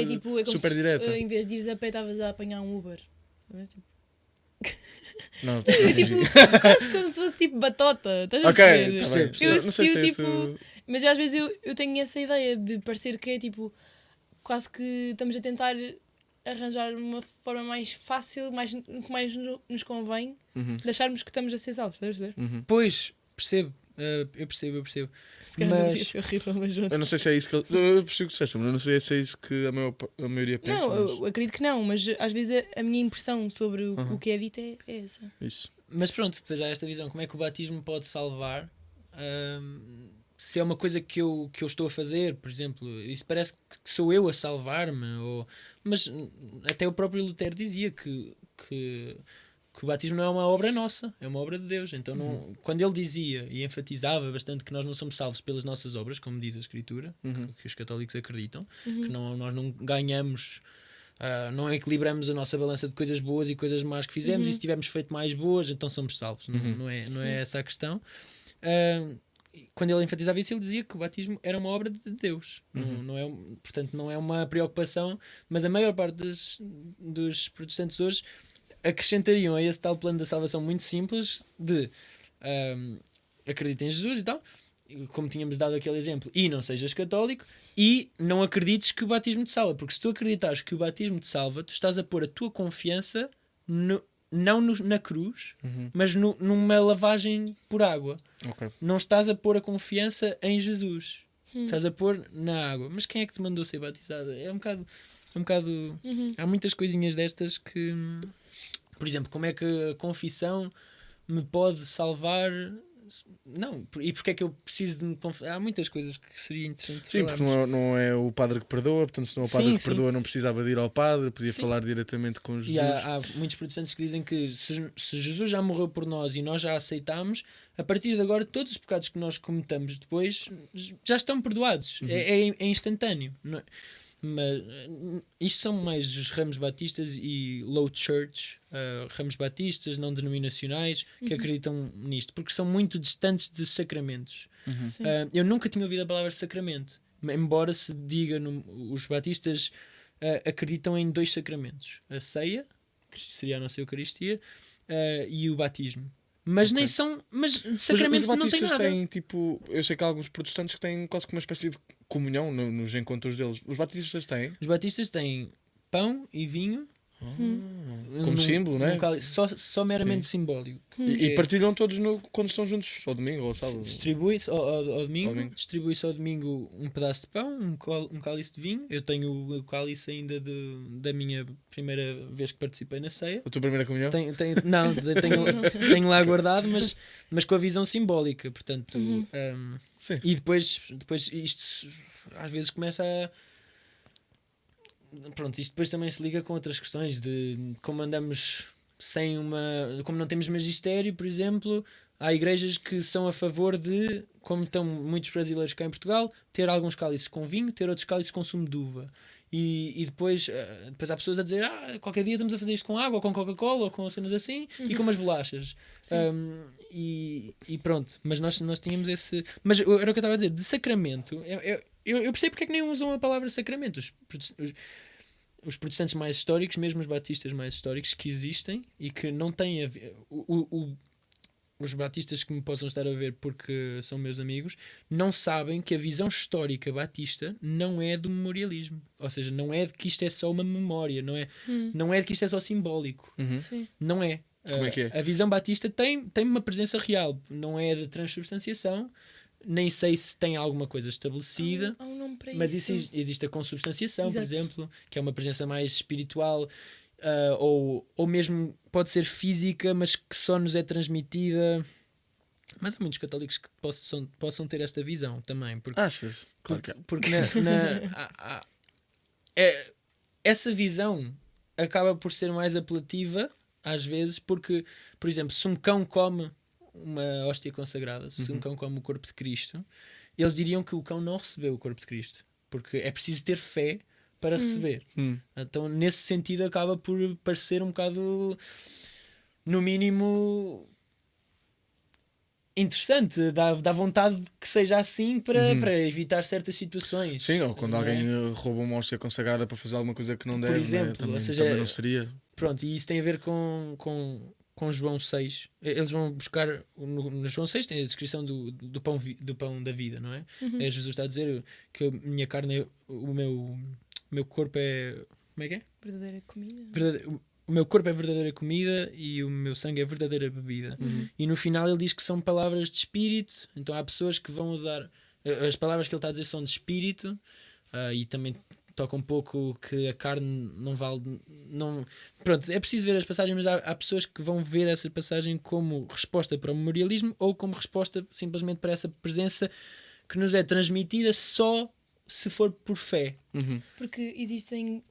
super direta. Em vez de ires a pé, estavas a apanhar um Uber. Não, quase como se fosse tipo batota. Estás a perceber? Eu associo tipo. Mas às vezes eu tenho essa ideia de parecer que é tipo. Quase que estamos a tentar arranjar uma forma mais fácil, que mais nos convém, de acharmos que estamos a ser salvos, estás a perceber? Pois, percebo. Eu percebo. Mas foi horrível, mas eu não sei se é isso que eu percebo que disseste, mas eu não sei se é isso que a maioria pensa. Não, eu acredito que não, mas às vezes a minha impressão sobre o que é dito é essa. Isso. Mas pronto, depois há esta visão, como é que o batismo pode salvar? Se é uma coisa que eu estou a fazer, por exemplo, isso parece que sou eu a salvar-me, mas até o próprio Lutero dizia que o batismo não é uma obra nossa, é uma obra de Deus. Então quando ele dizia e enfatizava bastante que nós não somos salvos pelas nossas obras, como diz a Escritura, que os católicos acreditam, que nós não ganhamos, não equilibramos a nossa balança de coisas boas e coisas más que fizemos, e se tivermos feito mais boas, então somos salvos. Não é essa a questão. Quando ele enfatizava isso, ele dizia que o batismo era uma obra de Deus. Portanto, não é uma preocupação, mas a maior parte dos protestantes hoje acrescentariam a esse tal plano da salvação muito simples de acredita em Jesus e tal, como tínhamos dado aquele exemplo, e não sejas católico, e não acredites que o batismo te salva, porque se tu acreditares que o batismo te salva, tu estás a pôr a tua confiança na cruz, mas numa lavagem por água. Não estás a pôr a confiança em Jesus, estás a pôr na água. Mas quem é que te mandou ser batizado? É um bocado há muitas coisinhas destas que, por exemplo, como é que a confissão me pode salvar? Não, e porque é que eu preciso de me confessar? Há muitas coisas que seria interessante falarmos. Sim, porque não é o padre que perdoa, portanto, se não é o padre que perdoa, não precisava de ir ao padre, podia falar diretamente com Jesus. E há muitos protestantes que dizem que se Jesus já morreu por nós e nós já aceitámos, a partir de agora todos os pecados que nós cometamos depois já estão perdoados. É instantâneo. mas isto são mais os ramos batistas e low church, ramos batistas não denominacionais que acreditam nisto, porque são muito distantes dos sacramentos. Sim. Eu nunca tinha ouvido a palavra sacramento, embora se diga os batistas acreditam em 2 sacramentos: a ceia, que seria a nossa Eucaristia, e o batismo. Mas nem são. Mas de sacramento Os não tem batistas nada. têm tipo. Eu sei que há alguns protestantes que têm quase que uma espécie de comunhão nos encontros deles. Os batistas têm. Os batistas têm pão e vinho. Como símbolo, não é? Só meramente simbólico. E partilham todos quando estão juntos, ao domingo ou ao sábado. Distribui-se ao domingo, Ao domingo. distribui-se ao domingo um pedaço de pão, um cálice de vinho. Eu tenho o cálice ainda da minha primeira vez que participei na ceia. A tua primeira comunhão? Tenho lá guardado, mas com a visão simbólica. Portanto, Sim. e depois isto às vezes começa a. Pronto, isto depois também se liga com outras questões de como andamos sem como não temos magistério, por exemplo. Há igrejas que são a favor de, como estão muitos brasileiros cá em Portugal, ter alguns cálices com vinho, ter outros cálices com sumo de uva. E depois há pessoas a dizer qualquer dia estamos a fazer isto com água, ou com Coca-Cola, ou com cenas assim, e com umas bolachas. E pronto, mas nós tínhamos esse... Mas era o que eu estava a dizer, de sacramento, eu percebo porque é que nem usam a palavra sacramento. Os protestantes mais históricos, mesmo os batistas mais históricos que existem e que não têm a ver... Os batistas que me possam estar a ver porque são meus amigos não sabem que a visão histórica batista não é do memorialismo. Ou seja, não é de que isto é só uma memória, não é de que isto é só simbólico. Sim. Não é. Como é que é? A visão batista tem uma presença real, não é de transubstanciação, nem sei se tem alguma coisa estabelecida. Há um nome para Mas isso. existe a consubstanciação, Exato. por exemplo, que é uma presença mais espiritual, ou mesmo pode ser física, mas que só nos é transmitida. Mas há muitos católicos que possam ter esta visão também. Porque, Achas? Claro que há. porque essa visão acaba por ser mais apelativa, às vezes, porque, por exemplo, se um cão come uma hóstia consagrada, se um cão come o corpo de Cristo, eles diriam que o cão não recebeu o corpo de Cristo, porque é preciso ter fé para receber. Então, nesse sentido, acaba por parecer um bocado, no mínimo, interessante. Dá vontade que seja assim para evitar certas situações. Sim, ou quando Não é? alguém rouba uma hóstia consagrada para fazer alguma coisa que não deve, exemplo, né? Também, ou seja, também não seria. Pronto, e isso tem a ver com João 6. Eles vão buscar no João 6 tem a descrição do pão da vida, não é? Jesus está a dizer que a minha carne, o meu corpo é... Como é que é? Verdadeira comida. O meu corpo é verdadeira comida e o meu sangue é verdadeira bebida. E no final ele diz que são palavras de espírito. Então há pessoas que vão usar... As palavras que ele está a dizer são de espírito, e também toca um pouco que a carne não vale... Pronto, é preciso ver as passagens, mas há pessoas que vão ver essa passagem como resposta para o memorialismo ou como resposta simplesmente para essa presença que nos é transmitida só se for por fé. Porque existem,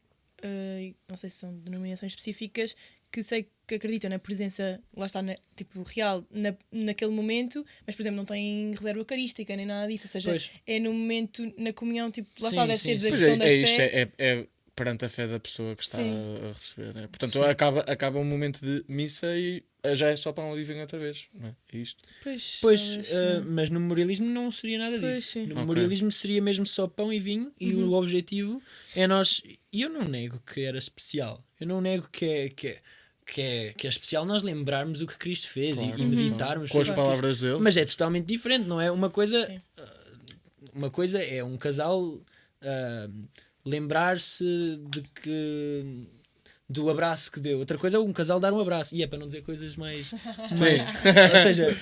não sei se são denominações específicas, que sei que acreditam na presença, lá está, tipo, real naquele momento, mas, por exemplo, não têm reserva eucarística nem nada disso. Ou seja, Pois. é no momento, na comunhão, tipo, lá Sim, está, deve sim, ser sim. da Pois questão da isto fé. é perante a fé da pessoa que está Sim. a receber, né? Portanto, Sim. acaba um momento de missa e já é só pão e vinho outra vez, não é? É isto. Pois, Pois, talvez, mas no memorialismo não seria nada Pois, disso. sim. No Ok. memorialismo seria mesmo só pão e vinho e o objetivo é nós... E eu não nego que era especial. Eu não nego que é especial nós lembrarmos o que Cristo fez Claro, e meditarmos com as sobre palavras dele. Mas é totalmente diferente, não é? Uma coisa Sim. é um casal lembrar-se do abraço que deu. Outra coisa é um casal dar um abraço. E é para não dizer coisas mais... Ou seja,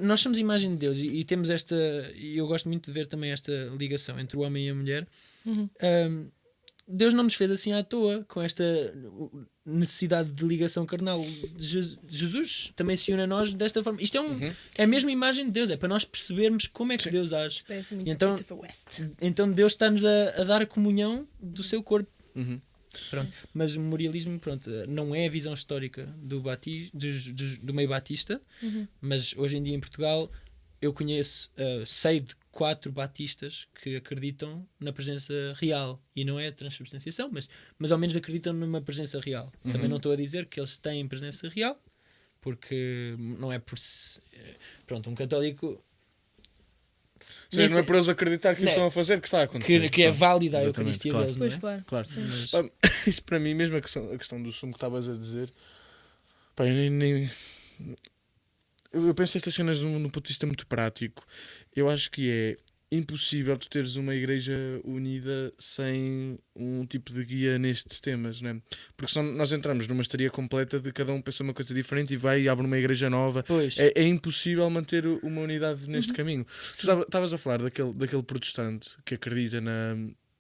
nós somos imagem de Deus e temos esta... E eu gosto muito de ver também esta ligação entre o homem e a mulher. Deus não nos fez assim à toa, com esta necessidade de ligação carnal. Jesus também se une a nós desta forma. Isto é a mesma imagem de Deus, é para nós percebermos como é que Deus age. Parece muito Então- Christopher West. Então Deus está-nos a dar a comunhão do seu corpo. Pronto. Mas o memorialismo, pronto, não é a visão histórica do meio batista, mas hoje em dia em Portugal eu conheço, sei de 4 batistas que acreditam na presença real. E não é transubstanciação, mas ao menos acreditam numa presença real. Também não estou a dizer que eles têm presença real, porque não é por... Pronto, um católico... Sim, não é para eles acreditar que o estão a fazer que está a acontecer. Que é válida a Exatamente, Eucaristia claro. deles, Pois, não é? claro. Claro. Sim. Mas- Pá, isso para mim, mesmo a questão do sumo que estavas a dizer, pá, eu penso estas cenas num ponto de vista muito prático. Eu acho que é impossível tu teres uma igreja unida sem um tipo de guia nestes temas, não é? Porque senão nós entramos numa estaria completa de cada um pensa uma coisa diferente e vai e abre uma igreja nova. Pois. É impossível manter uma unidade neste caminho. Tu estavas a falar daquele protestante que acredita na...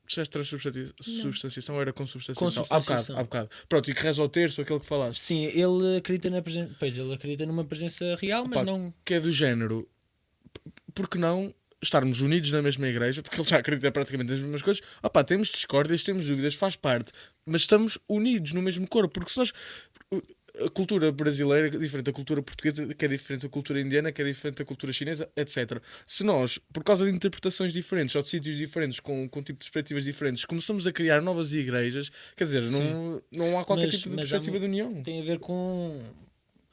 Se és transubstanciação ou era consubstanciação? Consubstanciação. Há bocado. Pronto, e que reza ao terço, aquele que falaste. Sim, ele acredita na presença... Pois, ele acredita numa presença real, mas Opa, não... Que é do género, porque não estarmos unidos na mesma igreja, porque ele já acredita praticamente nas mesmas coisas. Opá, temos discórdias, temos dúvidas, faz parte, mas estamos unidos no mesmo corpo, porque se nós... A cultura brasileira é diferente da cultura portuguesa, que é diferente da cultura indiana, que é diferente da cultura chinesa, etc. Se nós, por causa de interpretações diferentes ou de sítios diferentes, com tipo de perspectivas diferentes, começamos a criar novas igrejas, quer dizer, não há qualquer tipo de perspectiva de união. Tem a ver com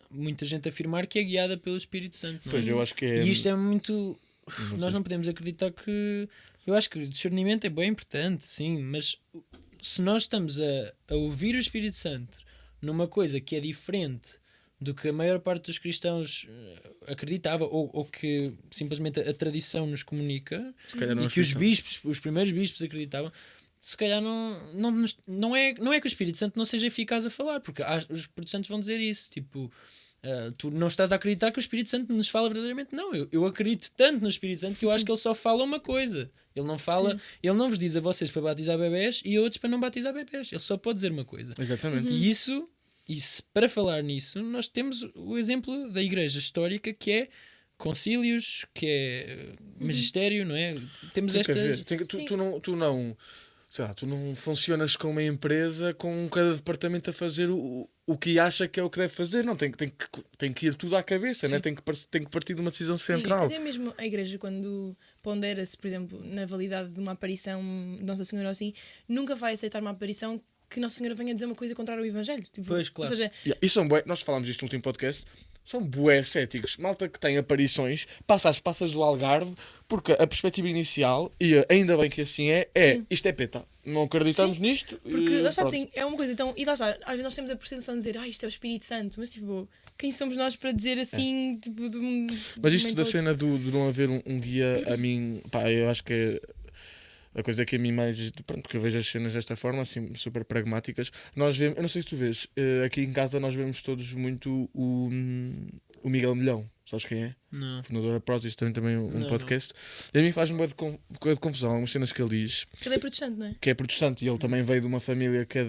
muita gente afirmar que é guiada pelo Espírito Santo, não é? Pois, eu acho que é... E isto é muito... Não Nós sei. não podemos acreditar que... Eu acho que o discernimento é bem importante, sim, mas se nós estamos a ouvir o Espírito Santo numa coisa que é diferente do que a maior parte dos cristãos acreditava, ou que simplesmente a tradição nos comunica, Se calhar não e é que os expressão. bispos, os primeiros bispos acreditavam, se calhar não é que o Espírito Santo não seja eficaz a falar, porque os protestantes vão dizer isso, tipo... tu não estás a acreditar que o Espírito Santo nos fala verdadeiramente. Não, eu acredito tanto no Espírito Santo que eu acho que ele só fala uma coisa. Ele não fala, ele não vos diz a vocês para batizar bebés e a outros para não batizar bebés. Ele só pode dizer uma coisa. Exatamente. E isso, para falar nisso, nós temos o exemplo da igreja histórica, que é concílios, que é magistério, não é? Temos Tem que estas... haver. Tu não funcionas com uma empresa com cada departamento a fazer o que acha que é o que deve fazer. Não, tem que ir tudo à cabeça, né? Tem que partir de uma decisão central. Sim, até mesmo a igreja, quando pondera-se, por exemplo, na validade de uma aparição de Nossa Senhora ou assim, nunca vai aceitar uma aparição que Nossa Senhora venha dizer uma coisa contrária ao Evangelho. Tipo, Pois, claro. Ou seja, E são bué, nós falámos disto no último podcast, são bué céticos. Malta que tem aparições, passa às passas do Algarve, porque a perspectiva inicial, e ainda bem que assim Sim. isto é peta. Não acreditamos nisto. porque e lá está, pronto. é uma coisa, então, e lá está, às vezes nós temos a percepção de dizer, isto é o Espírito Santo, mas tipo, quem somos nós para dizer assim, tipo, de um. Mas de isto um da momento cena de não haver um guia, a mim, pá, eu acho que é a coisa que a mim mais. Pronto, que eu vejo as cenas desta forma, assim, super pragmáticas. Nós vemos, eu não sei se tu vês, aqui em casa nós vemos todos muito o Miguel Milhão. Sabes quem é? Não. Fundador da Prozis, tem também um Não, podcast. E a mim faz-me bué de confusão algumas cenas que ele diz, Ele é protestante, não é? que é protestante, e ele também veio de uma família que é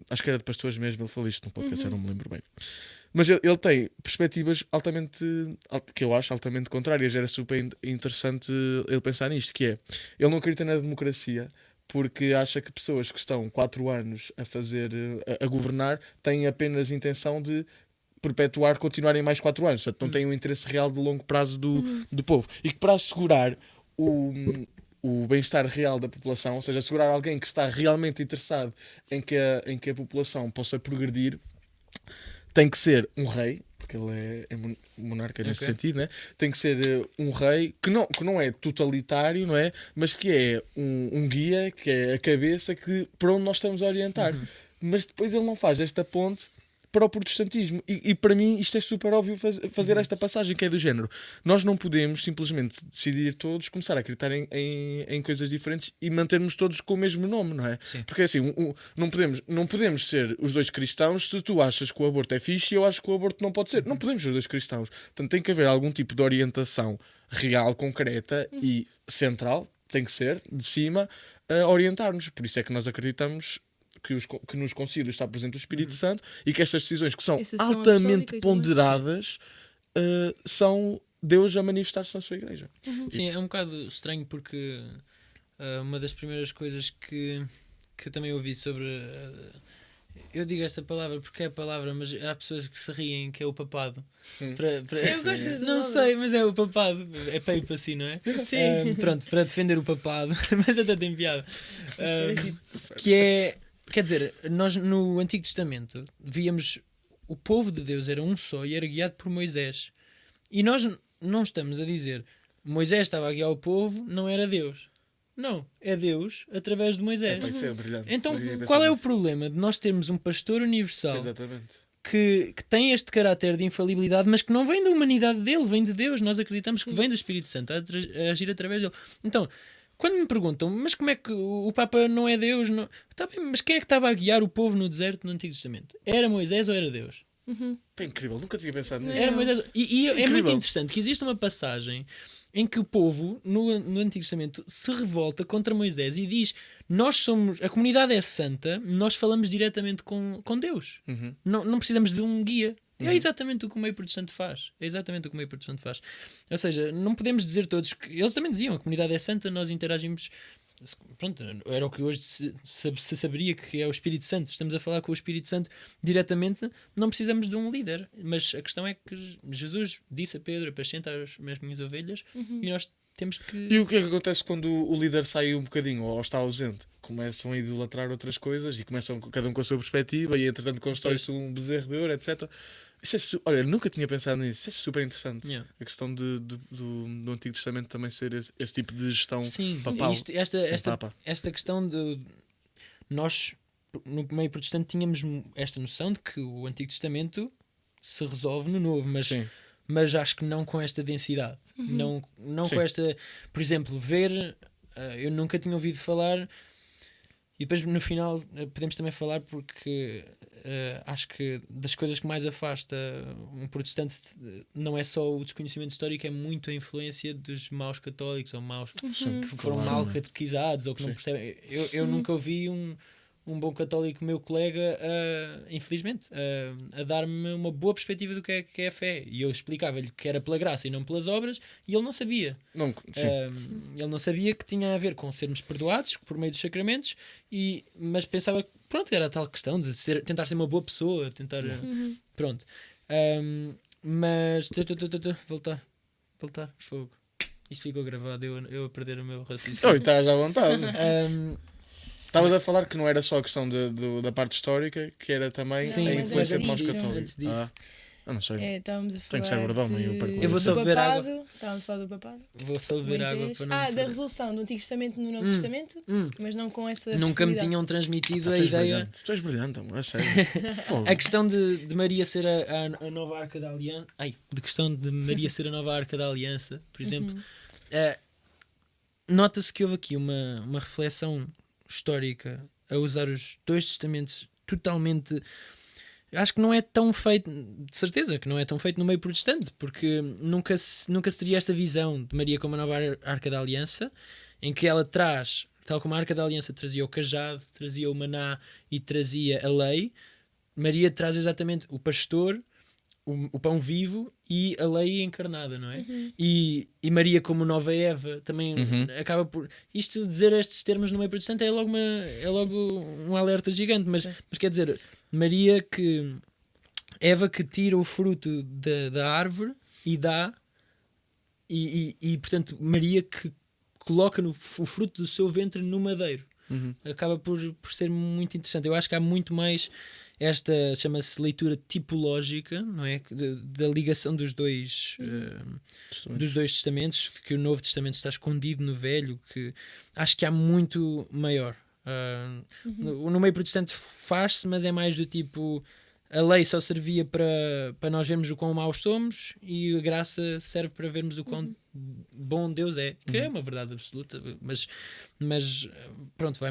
acho que era de pastores mesmo, ele falou isto no podcast, eu não me lembro bem. Mas ele tem perspectivas que eu acho altamente contrárias. Era super interessante ele pensar nisto, que é, ele não acredita na democracia porque acha que pessoas que estão 4 anos a governar têm apenas intenção de continuarem mais 4 anos, portanto não têm um interesse real de longo prazo do povo, e que para assegurar o bem-estar real da população, ou seja, assegurar alguém que está realmente interessado em que a população possa progredir, tem que ser um rei, porque ele é monarca nesse sentido, né? Tem que ser um rei que não é totalitário, não é? Mas que é um guia, que é a cabeça para onde nós estamos a orientar. Mas depois ele não faz esta ponte para o protestantismo. E para mim isto é super óbvio fazer esta passagem, que é do género. Nós não podemos simplesmente decidir todos, começar a acreditar em coisas diferentes e mantermos todos com o mesmo nome, não é? Sim. Porque assim, não podemos ser os dois cristãos se tu achas que o aborto é fixe e eu acho que o aborto não pode ser. Não podemos ser os dois cristãos. Portanto, tem que haver algum tipo de orientação real, concreta e central, tem que ser, de cima, a orientar-nos. Por isso é que nós acreditamos que nos concílios está presente o Espírito Santo e que estas decisões que são E sucessão altamente apostólica e tudo. ponderadas são Deus a manifestar-se na sua igreja. Sim, é um bocado estranho porque uma das primeiras coisas que eu também ouvi sobre Eu digo esta palavra porque é a palavra, mas há pessoas que se riem que é o papado. Eu gosto dessa Não palavra. sei, mas é o papado. É papo assim, não é? Sim. Pronto, para defender o papado, mas até tem piada. Que é, quer dizer, nós no Antigo Testamento víamos o povo de Deus era um só e era guiado por Moisés. E nós não estamos a dizer Moisés estava a guiar o povo, não era Deus. Não, é Deus através de Moisés. Pá, isso é brilhante. Então, Eu ia pensar qual é o nisso. problema de nós termos um pastor universal Exatamente. que tem este caráter de infalibilidade, mas que não vem da humanidade dele, vem de Deus? Nós acreditamos que vem do Espírito Santo a agir através dele. Então, quando me perguntam, mas como é que o Papa não é Deus? Não... Tá bem, mas quem é que estava a guiar o povo no deserto no Antigo Testamento? Era Moisés ou era Deus? É incrível, nunca tinha pensado nisso. Era Moisés. E é Incrível. muito interessante que existe uma passagem em que o povo, no Antigo Testamento, se revolta contra Moisés e diz: nós somos, a comunidade é santa, nós falamos diretamente com Deus. Uhum. Não precisamos de um guia. É exatamente o que o meio protestante faz. É exatamente o que o meio protestante faz. Ou seja, não podemos dizer todos que. Eles também diziam: a comunidade é santa, nós interagimos. Pronto, era o que hoje se saberia que é o Espírito Santo. Estamos a falar com o Espírito Santo diretamente, não precisamos de um líder. Mas a questão é que Jesus disse a Pedro: apacenta as minhas ovelhas, e nós temos que. E o que é que acontece quando o líder sai um bocadinho ou está ausente? Começam a idolatrar outras coisas e começam cada um com a sua perspectiva e entretanto constrói-se um bezerro de ouro, etc. Isso é olha, nunca tinha pensado nisso. Isso é super interessante. Yeah. A questão do Antigo Testamento também ser esse tipo de gestão Sim, papal. esta questão de nós no meio protestante tínhamos esta noção de que o Antigo Testamento se resolve no Novo, Sim. mas acho que não com esta densidade, não Sim. com esta, por exemplo, ver, eu nunca tinha ouvido falar, e depois no final podemos também falar porque acho que das coisas que mais afasta um protestante não é só o desconhecimento histórico, é muito a influência dos maus católicos ou maus que foram Claro. mal catequizados ou que não Sim. percebem. Eu nunca ouvi um bom católico, meu colega, infelizmente, a dar-me uma boa perspectiva do que é a fé. E eu explicava-lhe que era pela graça e não pelas obras, e ele não sabia. Não, sim. Ele não sabia que tinha a ver com sermos perdoados por meio dos sacramentos, mas pensava que pronto, era a tal questão de tentar ser uma boa pessoa, tentar. Pronto. Mas. Voltar. Fogo. Isto ficou gravado, eu a perder o meu raciocínio. Oh, estás à vontade. Um, Estavas a falar que não era só a questão da parte histórica, que era também Sim, a mas influência de antes maus disso, católicos. antes disso. Eu não sei. Estávamos a falar. Tem que ser gordome, eu perco. Eu vou do só beber água. papado. Estávamos a falar do papado. Vou só beber água Moisés. para não. Da resolução do Antigo Testamento no Novo Testamento, mas não com essa. Nunca me profundidade. tinham transmitido Tu a és ideia. brilhante. Tu és brilhante, amor, é sério. Fogo. A questão de Maria ser a nova arca da aliança. De questão de Maria ser a nova arca da aliança, por exemplo. Nota-se que houve aqui uma reflexão histórica a usar os dois testamentos totalmente. Acho que não é tão feito, de certeza que não é tão feito no meio protestante, porque nunca se teria esta visão de Maria como a nova arca da aliança, em que ela traz, tal como a arca da aliança trazia o cajado, trazia o maná e trazia a lei, Maria traz exatamente o pastor, o pão vivo e a lei encarnada, não é? E Maria como nova Eva também acaba por... Isto dizer estes termos no meio protestante é logo um alerta gigante, mas quer dizer, Maria que... Eva que tira o fruto da árvore e dá e portanto Maria que coloca o fruto do seu ventre no madeiro. Acaba por ser muito interessante. Eu acho que há muito mais esta, chama-se leitura tipológica, não é? Da ligação dos dois testamentos, que o Novo Testamento está escondido no Velho, que acho que há muito maior. No meio protestante faz-se, mas é mais do tipo... A lei só servia para nós vermos o quão maus somos e a graça serve para vermos o quão bom Deus é, que é uma verdade absoluta, mas pronto, vai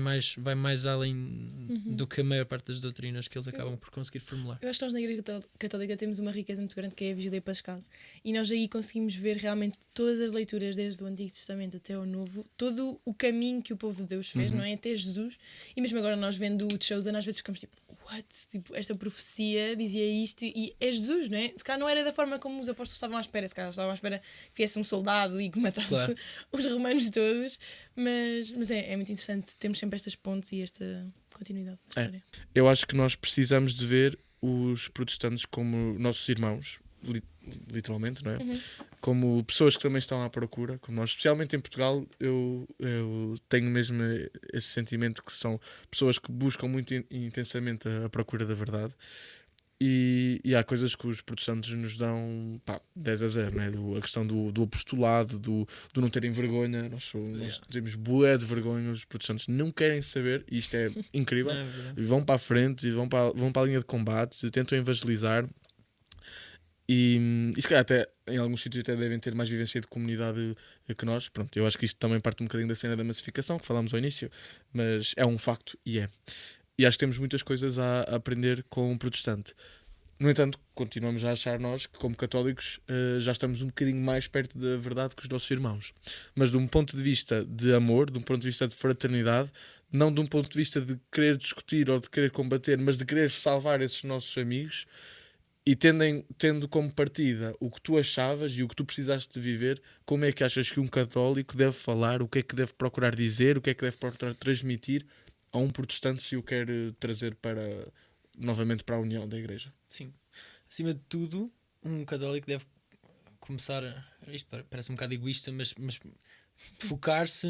mais além do que a maior parte das doutrinas que eles acabam por conseguir formular. Eu acho que nós na Igreja Católica temos uma riqueza muito grande que é a Vigília Pascal, e nós aí conseguimos ver realmente todas as leituras desde o Antigo Testamento até o Novo, todo o caminho que o povo de Deus fez, não é? Até Jesus, e mesmo agora nós vendo o Chosen às vezes ficamos tipo, what? Tipo, esta profecia dizia isto e é Jesus, não é? Se calhar não era da forma como os apóstolos estavam à espera, se calhar estavam à espera que viesse um soldado e que matasse os romanos todos, mas é muito interessante, temos sempre estas pontes e esta continuidade da história. Eu acho que nós precisamos de ver os protestantes como nossos irmãos, literalmente, não é? Como pessoas que também estão à procura, como nós, especialmente em Portugal, eu tenho mesmo esse sentimento que são pessoas que buscam muito intensamente a procura da verdade. E há coisas que os protestantes nos dão 10-0, né? A questão do apostolado, do não terem vergonha. Nós temos bué de vergonha, os protestantes não querem saber, e isto é incrível. E vão para a frente, e vão para a linha de combate, e tentam evangelizar. E se calhar até em alguns sítios até devem ter mais vivência de comunidade que nós. Pronto, eu acho que isto também parte um bocadinho da cena da massificação, que falámos ao início, mas é um facto e é. E acho que temos muitas coisas a aprender com um protestante. No entanto, continuamos a achar nós que, como católicos, já estamos um bocadinho mais perto da verdade que os nossos irmãos. Mas de um ponto de vista de amor, de um ponto de vista de fraternidade, não de um ponto de vista de querer discutir ou de querer combater, mas de querer salvar esses nossos amigos, e tendo como partida o que tu achavas e o que tu precisaste de viver, como é que achas que um católico deve falar, o que é que deve procurar dizer, o que é que deve procurar transmitir a um protestante se o quer trazer novamente para a união da igreja? Sim. Acima de tudo, um católico deve começar isto parece um bocado egoísta, mas focar-se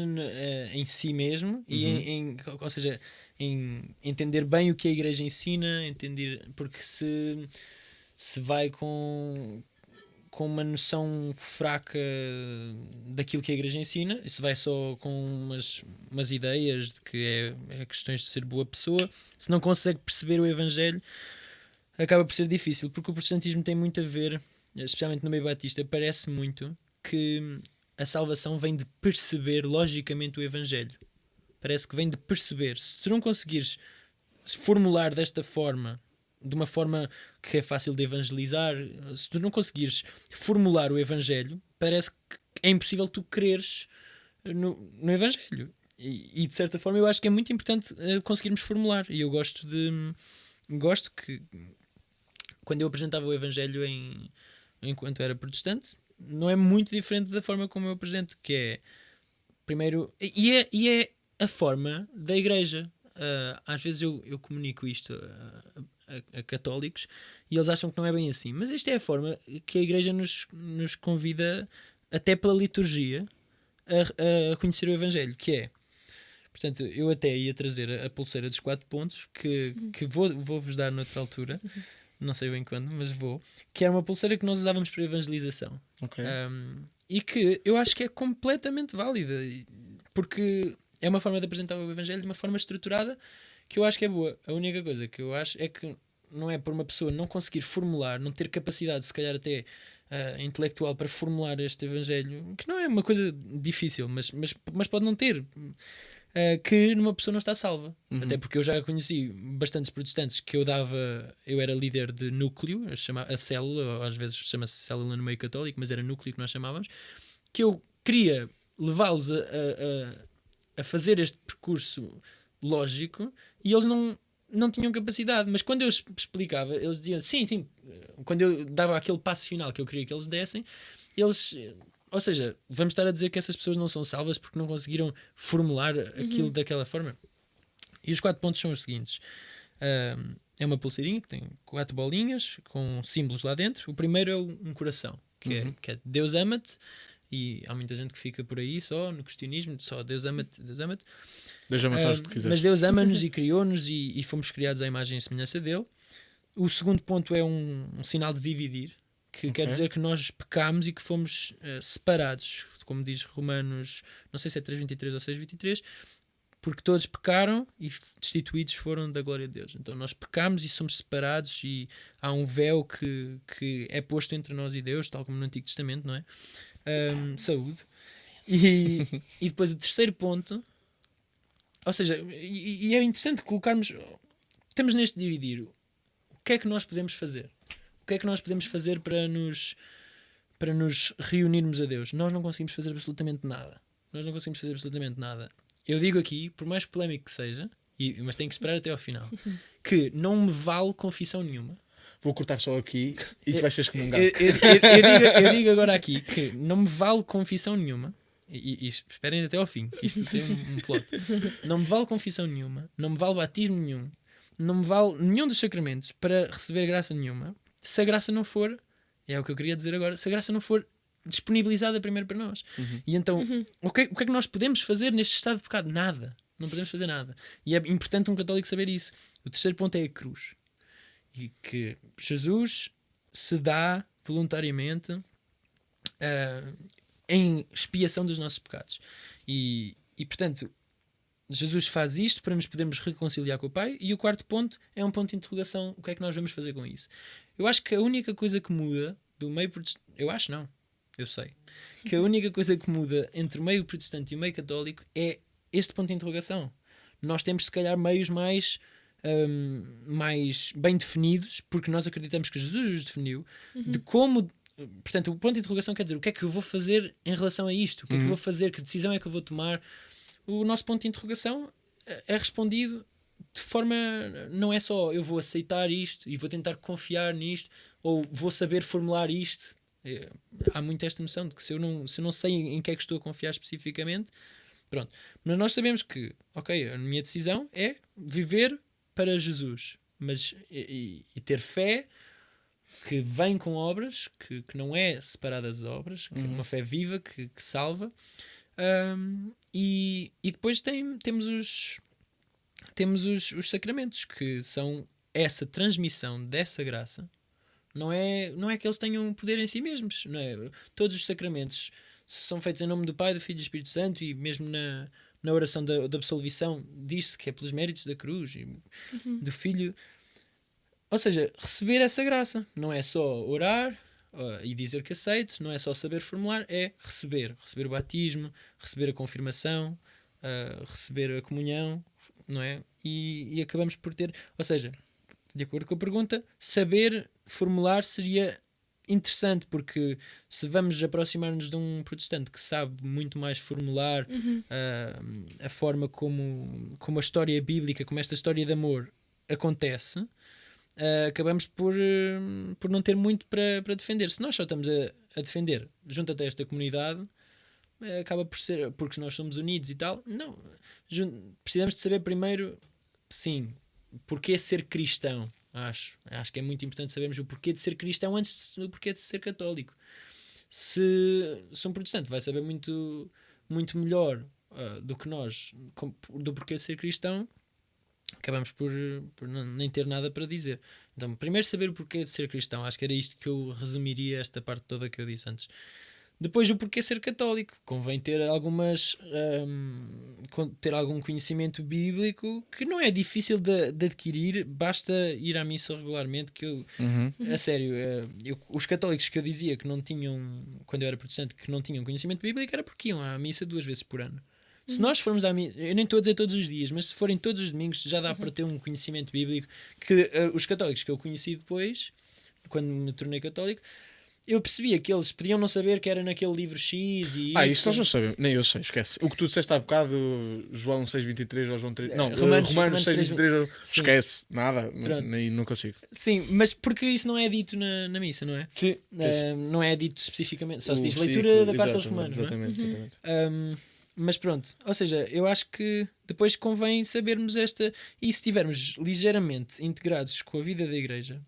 em si mesmo e ou seja, em entender bem o que a igreja ensina, entender, porque se vai com uma noção fraca daquilo que a igreja ensina, e se vai só com umas ideias de que é questões de ser boa pessoa, se não consegue perceber o evangelho, acaba por ser difícil, porque o protestantismo tem muito a ver, especialmente no meio batista, parece muito que a salvação vem de perceber logicamente o evangelho. Parece que vem de perceber. Se tu não conseguires formular desta forma, de uma forma que é fácil de evangelizar, se tu não conseguires formular o evangelho, parece que é impossível tu creres no evangelho. E de certa forma eu acho que é muito importante conseguirmos formular. E eu gosto que quando eu apresentava o evangelho enquanto era protestante, não é muito diferente da forma como eu apresento, que é primeiro, e é a forma da igreja. Às vezes eu comunico isto a católicos e eles acham que não é bem assim, mas esta é a forma que a igreja nos convida, até pela liturgia, a conhecer o evangelho, que é, portanto, eu até ia trazer a pulseira dos 4 pontos que vou-vos dar noutra altura, não sei bem quando, mas que era uma pulseira que nós usávamos para evangelização. Okay. E que eu acho que é completamente válida, porque é uma forma de apresentar o evangelho de uma forma estruturada que eu acho que é boa. A única coisa que eu acho é que não é por uma pessoa não conseguir formular, não ter capacidade, se calhar até intelectual, para formular este evangelho, que não é uma coisa difícil, mas pode não ter, que numa pessoa não está salva. Até porque eu já conheci bastantes protestantes que eu era líder de núcleo, a célula, ou às vezes chama-se célula no meio católico, mas era núcleo que nós chamávamos, que eu queria levá-los a fazer este percurso lógico e eles não tinham capacidade, mas quando eu explicava, eles diziam sim, quando eu dava aquele passo final que eu queria que eles dessem, ou seja, vamos estar a dizer que essas pessoas não são salvas porque não conseguiram formular aquilo daquela forma. E os 4 pontos são os seguintes: é uma pulseirinha que tem 4 bolinhas com símbolos lá dentro. O primeiro é um coração, que é Deus ama-te. E há muita gente que fica por aí só no cristianismo, só Deus ama-te, Deus ama-te. Deixa-me fazer o que quiseres. Mas Deus ama-nos e criou-nos e fomos criados à imagem e semelhança dele. O segundo ponto é um sinal de dividir, que quer dizer que nós pecamos e que fomos separados, como diz Romanos, não sei se é 3:23 ou 6:23, porque todos pecaram e destituídos foram da glória de Deus. Então nós pecamos e somos separados e há um véu que é posto entre nós e Deus, tal como no Antigo Testamento, não é? Saúde. E depois o terceiro ponto, ou seja, e é interessante colocarmos, temos neste dividir, o que é que nós podemos fazer? O que é que nós podemos fazer para nos reunirmos a Deus? Nós não conseguimos fazer absolutamente nada. Eu digo aqui, por mais polémico que seja, mas tenho que esperar até ao final, que não me vale confissão nenhuma. Vou cortar só aqui e tu vais ser excomungado. Eu digo agora aqui que não me vale confissão nenhuma, e esperem até ao fim, que isto tem um plot. Não me vale confissão nenhuma, não me vale batismo nenhum, não me vale nenhum dos sacramentos para receber graça nenhuma, se a graça não for, é o que eu queria dizer agora, se a graça não for disponibilizada primeiro para nós. E então, o que é que nós podemos fazer neste estado de pecado? Nada. Não podemos fazer nada. E é importante um católico saber isso. O terceiro ponto é a cruz. E que Jesus se dá voluntariamente em expiação dos nossos pecados. E portanto, Jesus faz isto para nos podermos reconciliar com o Pai. E o quarto ponto é um ponto de interrogação. O que é que nós vamos fazer com isso? Eu acho que a única coisa que muda do meio protestante... Eu acho não. Eu sei. Que a única coisa que muda entre o meio protestante e o meio católico é este ponto de interrogação. Nós temos, se calhar, meios mais bem definidos, porque nós acreditamos que Jesus os definiu, de como... Portanto, o ponto de interrogação quer dizer o que é que eu vou fazer em relação a isto? O que é que eu vou fazer? Que decisão é que eu vou tomar? O nosso ponto de interrogação é respondido de forma... Não é só eu vou aceitar isto e vou tentar confiar nisto, ou vou saber formular isto. Há muito esta noção de que se eu não sei em que é que estou a confiar especificamente, pronto. Mas nós sabemos que, ok, a minha decisão é viver para Jesus, mas e ter fé que vem com obras, que não é separada das obras, que é uma fé viva que salva. E depois temos os sacramentos, que são essa transmissão dessa graça. Não é que eles tenham poder em si mesmos, não é? Todos os sacramentos são feitos em nome do Pai, do Filho e do Espírito Santo, e mesmo na oração da absolvição diz-se que é pelos méritos da cruz e do Filho. Ou seja, receber essa graça não é só orar e dizer que aceito, não é só saber formular, é receber o batismo, receber a confirmação, receber a comunhão, não é? E acabamos por ter, ou seja, de acordo com a pergunta, saber formular seria interessante, porque se vamos aproximar-nos de um protestante que sabe muito mais formular a forma como a história bíblica, como esta história de amor acontece, acabamos por não ter muito para defender. Se nós só estamos a defender junto até esta comunidade, acaba por ser porque nós somos unidos e tal. Não, precisamos de saber primeiro, sim, porquê ser cristão. Acho que é muito importante sabermos o porquê de ser cristão antes do porquê de ser católico. Se um protestante vai saber muito, muito melhor do que nós do porquê de ser cristão, acabamos por nem ter nada para dizer. Então, primeiro saber o porquê de ser cristão. Acho que era isto que eu resumiria esta parte toda que eu disse antes. Depois, o porquê ser católico. Convém ter ter algum conhecimento bíblico que não é difícil de adquirir, basta ir à missa regularmente. Que eu, a sério, os católicos que eu dizia que não tinham, quando eu era protestante, que não tinham conhecimento bíblico, era porque iam à missa 2 vezes por ano. Se nós formos à missa, eu nem estou a dizer todos os dias, mas se forem todos os domingos, já dá para ter um conhecimento bíblico que os católicos que eu conheci depois, quando me tornei católico, eu percebia que eles podiam não saber que era naquele livro X e... isso nós não sabemos, nem eu sei, esquece. O que tu disseste há bocado, João 6,23 ou João 3... Não, Romanos 6,23, esquece, nada, não consigo. Sim, mas porque isso não é dito na missa, não é? Sim. Não é dito especificamente, só se diz leitura da carta aos Romanos, exatamente, não é? Mas pronto, ou seja, eu acho que depois convém sabermos esta... E se estivermos ligeiramente integrados com a vida da igreja,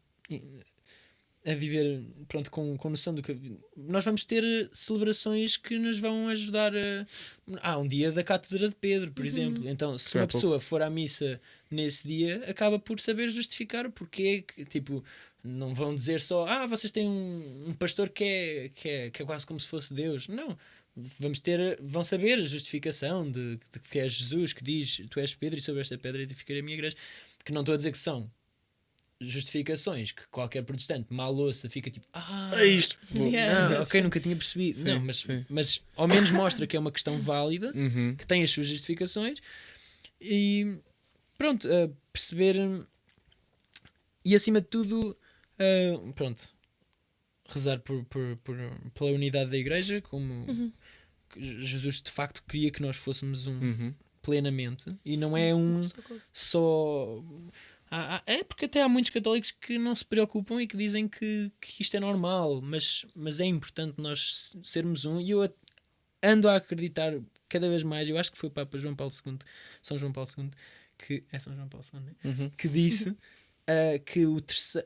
a viver, pronto, com noção do que... Nós vamos ter celebrações que nos vão ajudar a... um dia da Cátedra de Pedro, por exemplo. Então, se uma pessoa for à missa nesse dia, acaba por saber justificar o porquê que, tipo... Não vão dizer só, vocês têm um pastor que é quase como se fosse Deus. Não. Vão saber a justificação de que é Jesus que diz: tu és Pedro e sobre esta pedra edificarei a minha igreja. Que não estou a dizer que são justificações que qualquer protestante mal ouça, fica tipo, é isto. Ok, nunca tinha percebido. Sim, não, mas ao menos mostra que é uma questão válida, que tem as suas justificações, e pronto, perceber, e acima de tudo, pronto, rezar pela unidade da igreja, como Jesus de facto queria que nós fôssemos plenamente, e não é só... É porque até há muitos católicos que não se preocupam e que dizem que isto é normal, mas é importante nós sermos um, e eu ando a acreditar cada vez mais, eu acho que foi o Papa João Paulo II, São João Paulo II, que é São João Paulo II, né? Que disse que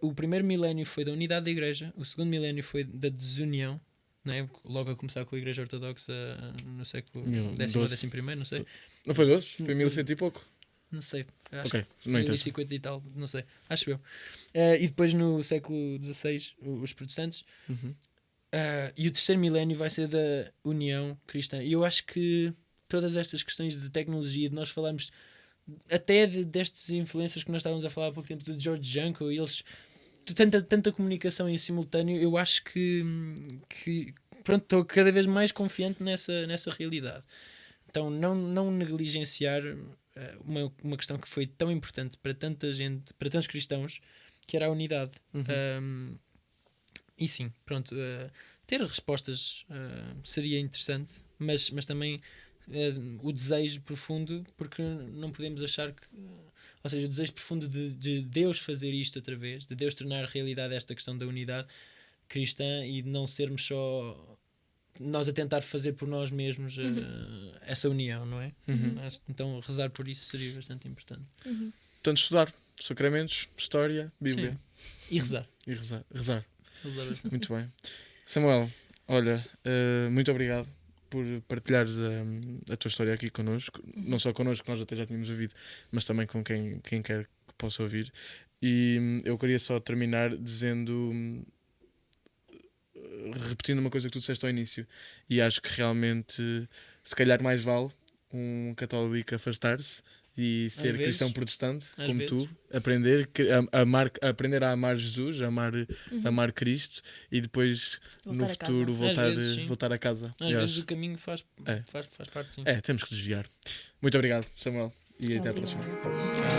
o primeiro milénio foi da unidade da Igreja, o segundo milénio foi da desunião, não é? Logo a começar com a Igreja Ortodoxa no século X ou XI, não sei. Não foi 12? Foi 1100 e pouco? Não sei, acho Ok, que não interessa. 1050 e tal, não sei, acho eu. E depois no século XVI, os protestantes. E o terceiro milénio vai ser da união cristã. E eu acho que todas estas questões de tecnologia, de nós falarmos até destas influências que nós estávamos a falar há pouco tempo, de George Junko, e eles tanta comunicação em simultâneo, eu acho que pronto, estou cada vez mais confiante nessa realidade. Então não negligenciar uma questão que foi tão importante para tanta gente, para tantos cristãos, que era a unidade. E sim, pronto, ter respostas seria interessante, mas também o desejo profundo, porque não podemos achar que, ou seja, o desejo profundo de Deus fazer isto outra vez, de Deus tornar realidade esta questão da unidade cristã e de não sermos só nós a tentar fazer por nós mesmos essa união, não é? Então rezar por isso seria bastante importante. Portanto, estudar sacramentos, história, Bíblia. Sim. E rezar. E rezar. Rezar bastante. Muito bem. Samuel, olha, muito obrigado por partilhares a tua história aqui connosco. Não só connosco, que nós até já tínhamos ouvido, mas também com quem quer que possa ouvir. E eu queria só terminar dizendo, repetindo uma coisa que tu disseste ao início, e acho que realmente se calhar mais vale um católico afastar-se e ser cristão protestante como tu, aprender a amar Jesus, amar Cristo, e depois Voltar no a futuro voltar a casa. Às vezes o caminho faz parte, sim. Temos que desviar. Muito obrigado, Samuel, e até à próxima. Obrigada.